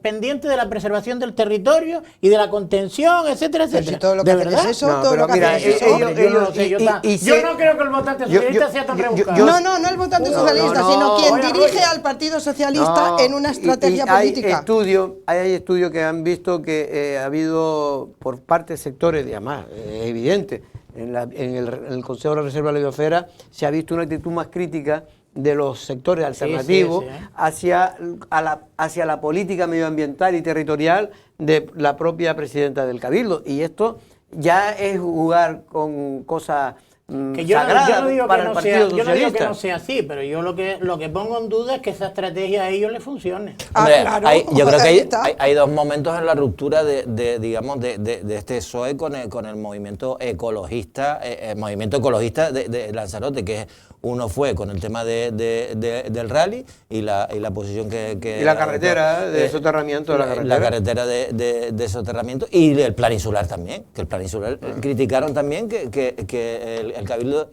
pendiente de la preservación del territorio y de la contención, etcétera, Pero etcétera. si todo lo que ¿De hacen verdad? es eso, No, todo pero lo que mira, hacen es eso. Hombre, yo no lo sé, yo no creo que el votante socialista sea tan rebuscado. No el votante No, socialista, no, sino quien oye, dirige oye. al Partido Socialista No, en una estrategia política. Hay estudios que han visto que ha habido por parte de sectores, además, es evidente, en el Consejo de la Reserva de la Biosfera se ha visto una actitud más crítica de los sectores alternativos sí. hacia la política medioambiental y territorial de la propia presidenta del Cabildo. Y esto ya es jugar con cosas Que yo sagradas no digo para que el no sea, Partido yo no digo que Socialista. no sea así, pero yo lo que pongo en duda es que esa estrategia a ellos les funcione. Hombre, claro, yo creo que ahí está. hay dos momentos en la ruptura de este PSOE con el movimiento ecologista, de Lanzarote, que uno fue con el tema del rally y la posición que Y la carretera de soterramiento de la carretera. La carretera de soterramiento y el plan insular también, que el plan insular criticaron también que el Cabildo,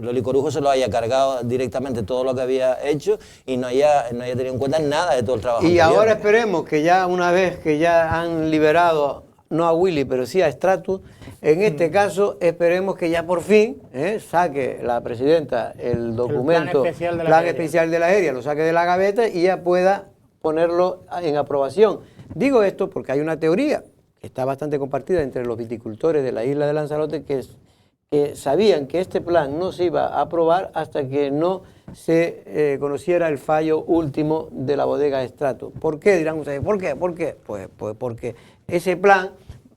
Loli Corujo se lo haya cargado directamente todo lo que había hecho y no haya tenido en cuenta nada de todo el trabajo Y anterior. ahora esperemos que ya una vez que ya han liberado, no a Willy, pero sí a Stratus, en este caso esperemos que ya por fin saque la presidenta el documento, plan especial de la aérea. lo saque de la gaveta y ya pueda ponerlo en aprobación. Digo esto porque hay una teoría que está bastante compartida entre los viticultores de la isla de Lanzarote que sabían que este plan no se iba a aprobar hasta que no se conociera el fallo último de la bodega Stratus. ¿Por qué? Dirán ustedes, ¿por qué? ¿Por qué? Pues porque ese plan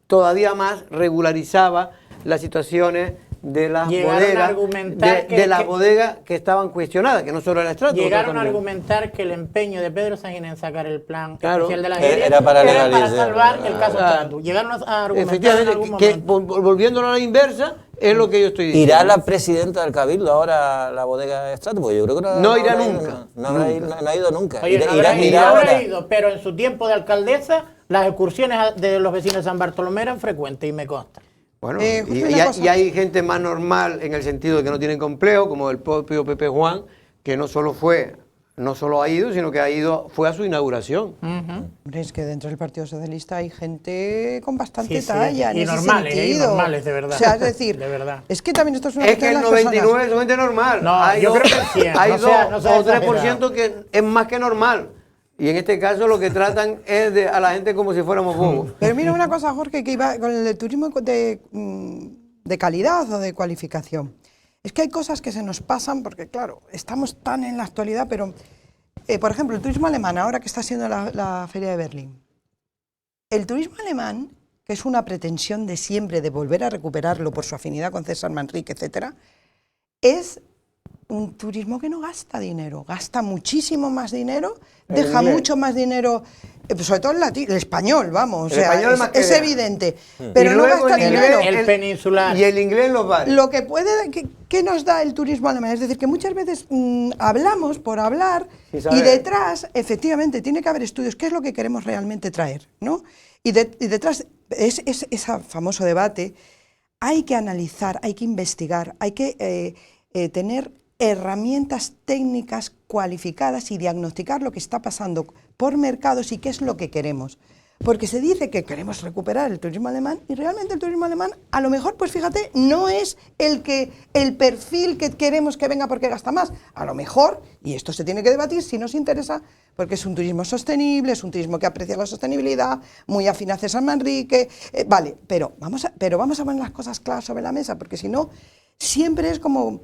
todavía más regularizaba las situaciones de las bodegas que estaban cuestionadas, que no solo era Stratus. Llegaron a argumentar que el empeño de Pedro Sánchez en sacar el plan Claro. especial de la aérea Era para legalizar. salvar el caso Claro. Stratus. Llegaron a argumentar en Efectivamente, algún que momento. volviéndolo a la inversa, es lo que yo estoy diciendo. ¿Irá la presidenta del Cabildo ahora a la bodega Stratus? Pues yo creo que No irá habrá nunca, ido, no ha ido nunca. Oye, no Irá habrá ahora. ido, pero en su tiempo de alcaldesa, las excursiones de los vecinos de San Bartolomé eran frecuentes y me consta. Bueno, justo y una cosa. hay gente más normal en el sentido de que no tienen complejo, como el propio Pepe Juan, que no solo ha ido, sino que fue a su inauguración. Hombre, es que dentro del Partido Socialista hay gente con bastante Sí, talla. y en ese normales, sentido. normales, de verdad. O sea, es decir, De verdad. es que también esto es una Es que cuestión el de las personas. 99 es gente normal. No, hay yo dos- creo que el 100, hay no sea- 2 no sea o 3% exagerado. que es más que normal. Y en este caso lo que tratan es a la gente como si fuéramos bobos. Pero mira una cosa, Jorge, que iba con el turismo de calidad o de cualificación. Es que hay cosas que se nos pasan porque, claro, estamos tan en la actualidad, pero, por ejemplo, el turismo alemán, ahora que está siendo la Feria de Berlín. El turismo alemán, que es una pretensión de siempre de volver a recuperarlo por su afinidad con César Manrique, etcétera, es un turismo que no gasta dinero, gasta muchísimo más dinero, El deja inglés. mucho más dinero, sobre todo el español, vamos, El o sea, español más que es vea. evidente, Y pero no luego gasta el dinero. El peninsular. Y el inglés en los bares. Lo que ¿qué nos da el turismo alemán? Es decir, que muchas veces hablamos por hablar Sin saber. y detrás, efectivamente, tiene que haber estudios, ¿qué es lo que queremos realmente traer? ¿No? Y detrás, es ese famoso debate, hay que analizar, hay que investigar, hay que tener herramientas técnicas cualificadas y diagnosticar lo que está pasando por mercados y qué es lo que queremos. porque se dice que queremos recuperar el turismo alemán y realmente el turismo alemán, a lo mejor, pues fíjate, no es el perfil que queremos que venga porque gasta más. A lo mejor, y esto se tiene que debatir si nos interesa, porque es un turismo sostenible, es un turismo que aprecia la sostenibilidad, muy afín a César Manrique, vale, pero vamos a poner las cosas claras sobre la mesa, porque si no, siempre es como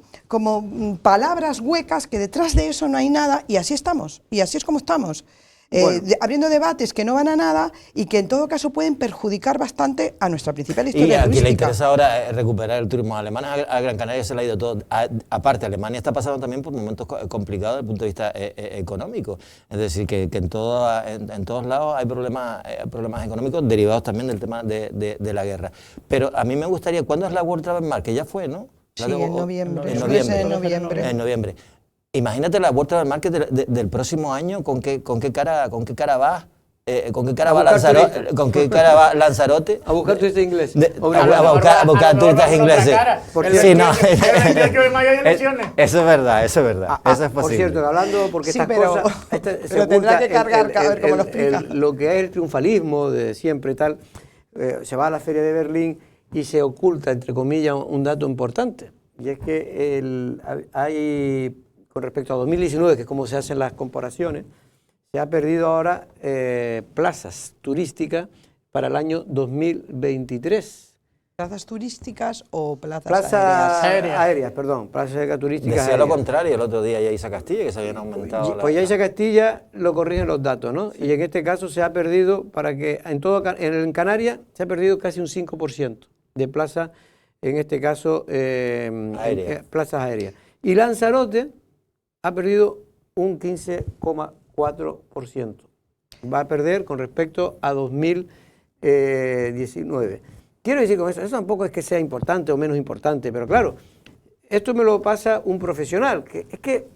palabras huecas que detrás de eso no hay nada y así estamos, y así es como estamos. Bueno. Abriendo debates que no van a nada y que en todo caso pueden perjudicar bastante a nuestra principal Y historia a quien le turística. interesa ahora recuperar el turismo alemán, a Gran Canaria se le ha ido todo. Aparte, Alemania está pasando también por momentos complicados desde el punto de vista económico. Es decir, que en todos lados hay problemas económicos derivados también del tema de la guerra. Pero a mí me gustaría, ¿cuándo es la World Travel Market? Que ya fue, ¿no? Sí, en noviembre. En Suele ser noviembre. En noviembre. Imagínate la World Travel Market del próximo año, ¿con qué cara va? ¿Con qué cara va Lanzarote? A buscar turistas ingleses. A buscar turistas ingleses. Sí, no. Eso es verdad, eso es posible. Por cierto, hablando, porque Sí, estas pero- cosas... pero tendrá que cargar, a ver cómo lo explica. Lo que es el triunfalismo de siempre y tal, se va a la Feria de Berlín y se oculta, entre comillas, un dato importante. Y es que hay, con respecto a 2019, que es como se hacen las comparaciones, se ha perdido ahora plazas turísticas para el año 2023. ¿Plazas turísticas o plazas Plazas aéreas? aéreas, perdón, plazas turísticas Decía lo aéreas. contrario el otro día Yaisa Castilla, que se habían aumentado. Pues Yaisa Castilla lo corrigen los datos, ¿no? Y en este caso se ha perdido, en Canarias se ha perdido casi un 5% de plazas, en este caso, plazas aéreas. Y Lanzarote ha perdido un 15,4%. Va a perder con respecto a 2019. Quiero decir con eso tampoco es que sea importante o menos importante, pero claro, esto me lo pasa un profesional, que es que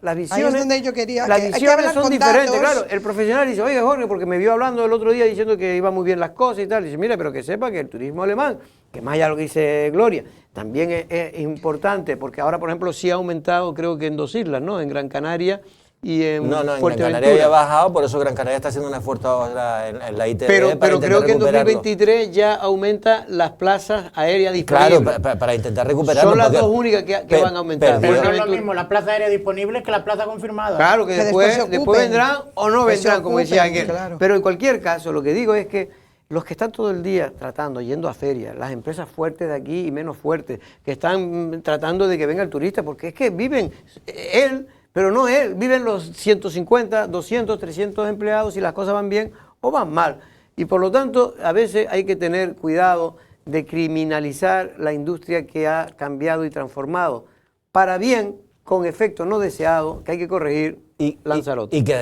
las visiones, Ahí es donde yo quería, las que hay que visiones hablar son con diferentes, datos. claro. El profesional dice, oiga Jorge, porque me vio hablando el otro día diciendo que iban muy bien las cosas y tal. Dice, mira, pero que sepa que el turismo alemán, que más allá de lo que dice Gloria, también es importante, porque ahora, por ejemplo, sí ha aumentado, creo que en 2 islas, ¿no? En Gran Canaria y en No, en Gran Fuerteventura. Canaria había bajado, por eso Gran Canaria está haciendo un esfuerzo ahora en la ITV Pero para creo intentar que en recuperarlo. 2023 ya aumenta las plazas aéreas disponibles. Claro, para intentar recuperarlo. Son las porque dos únicas que van a aumentar. Pero no es Fuerteventura. lo mismo la plaza aérea disponible que la plaza confirmada. Claro, que Que después se después ocupen. vendrán o no Que se vendrán, como decía ocupen, aquel. claro. Pero en cualquier caso, lo que digo es que los que están todo el día tratando, yendo a ferias, las empresas fuertes de aquí y menos fuertes, que están tratando de que venga el turista, porque es que viven él, pero no él, viven los 150, 200, 300 empleados y las cosas van bien o van mal. Y por lo tanto, a veces hay que tener cuidado de criminalizar la industria que ha cambiado y transformado para bien, con efecto no deseado, que hay que corregir Lanzarote. Y que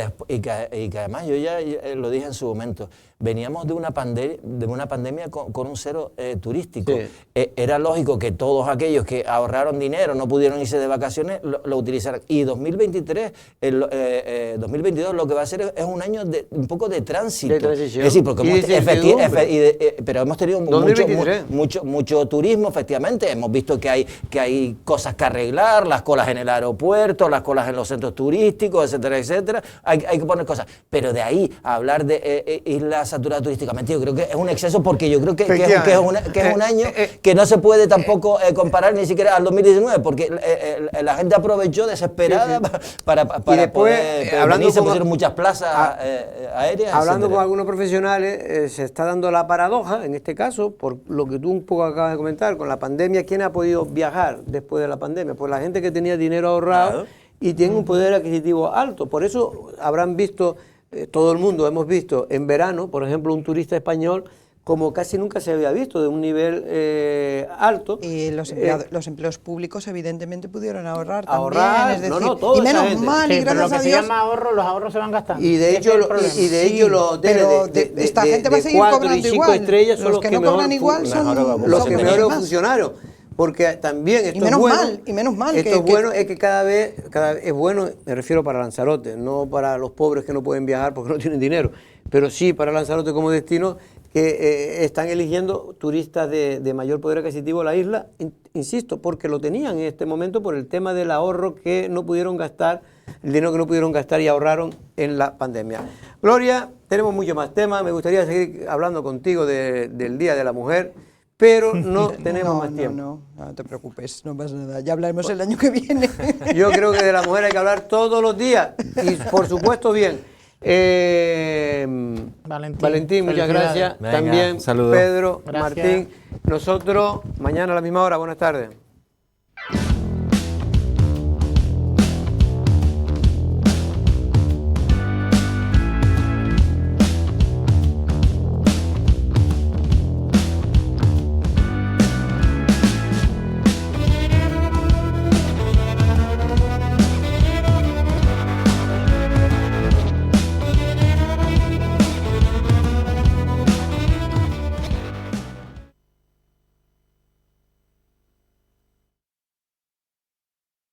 además, yo ya lo dije en su momento, veníamos de una pandemia con un cero turístico. Sí. Era lógico que todos aquellos que ahorraron dinero, no pudieron irse de vacaciones, lo utilizaran. Y 2023, 2022 lo que va a ser es un año un poco de tránsito. De transición. Es decir, porque Y de incertidumbre. pero hemos tenido 2023. mucho turismo, efectivamente. Hemos visto que hay cosas que arreglar, las colas en el aeropuerto, las colas en los centros turísticos, etcétera, etcétera. Hay que poner cosas. Pero de ahí a hablar de islas saturadas turísticamente, yo creo que es un exceso, porque yo creo que es un año que no se puede tampoco comparar ni siquiera al 2019, porque la gente aprovechó desesperada para Y después, hablando venir, se con- pusieron muchas plazas aéreas. Hablando etcétera. con algunos profesionales, se está dando la paradoja, en este caso, por lo que tú un poco acabas de comentar, con la pandemia, ¿quién ha podido viajar después de la pandemia? Pues la gente que tenía dinero ahorrado, Claro. y tiene un poder adquisitivo alto. Por eso habrán visto, todo el mundo hemos visto en verano, por ejemplo, un turista español como casi nunca se había visto, de un nivel alto. Y los empleos públicos evidentemente pudieron ahorrar Ahorrar, también, es no, decir, no, toda y esa menos gente. mal, Sí, y pero lo gracias que a se Dios. llama ahorro, los ahorros se van gastando. Y de Ese hecho, es el problema. y de Sí, hecho los hoteles pero de esta gente va a seguir 4 cobrando y 5 igual. estrellas son Los que no mejor cobran igual son los que que mejor más. funcionaron. Porque también esto Y menos es bueno. mal, y menos mal Esto que- es bueno, es que cada vez es bueno, me refiero para Lanzarote, no para los pobres que no pueden viajar porque no tienen dinero, pero sí para Lanzarote como destino, que están eligiendo turistas de mayor poder adquisitivo a la isla, insisto, porque lo tenían en este momento por el tema del ahorro que no pudieron gastar, el dinero que no pudieron gastar y ahorraron en la pandemia. Gloria, tenemos mucho más temas, me gustaría seguir hablando contigo del Día de la Mujer, pero no tenemos más tiempo. No te preocupes, no pasa nada, ya hablaremos el año que viene. Yo creo que de la mujer hay que hablar todos los días y por supuesto bien. Valentín, muchas gracias. Venga, También saludos. Pedro, Gracias. Martín. Nosotros mañana a la misma hora. Buenas tardes.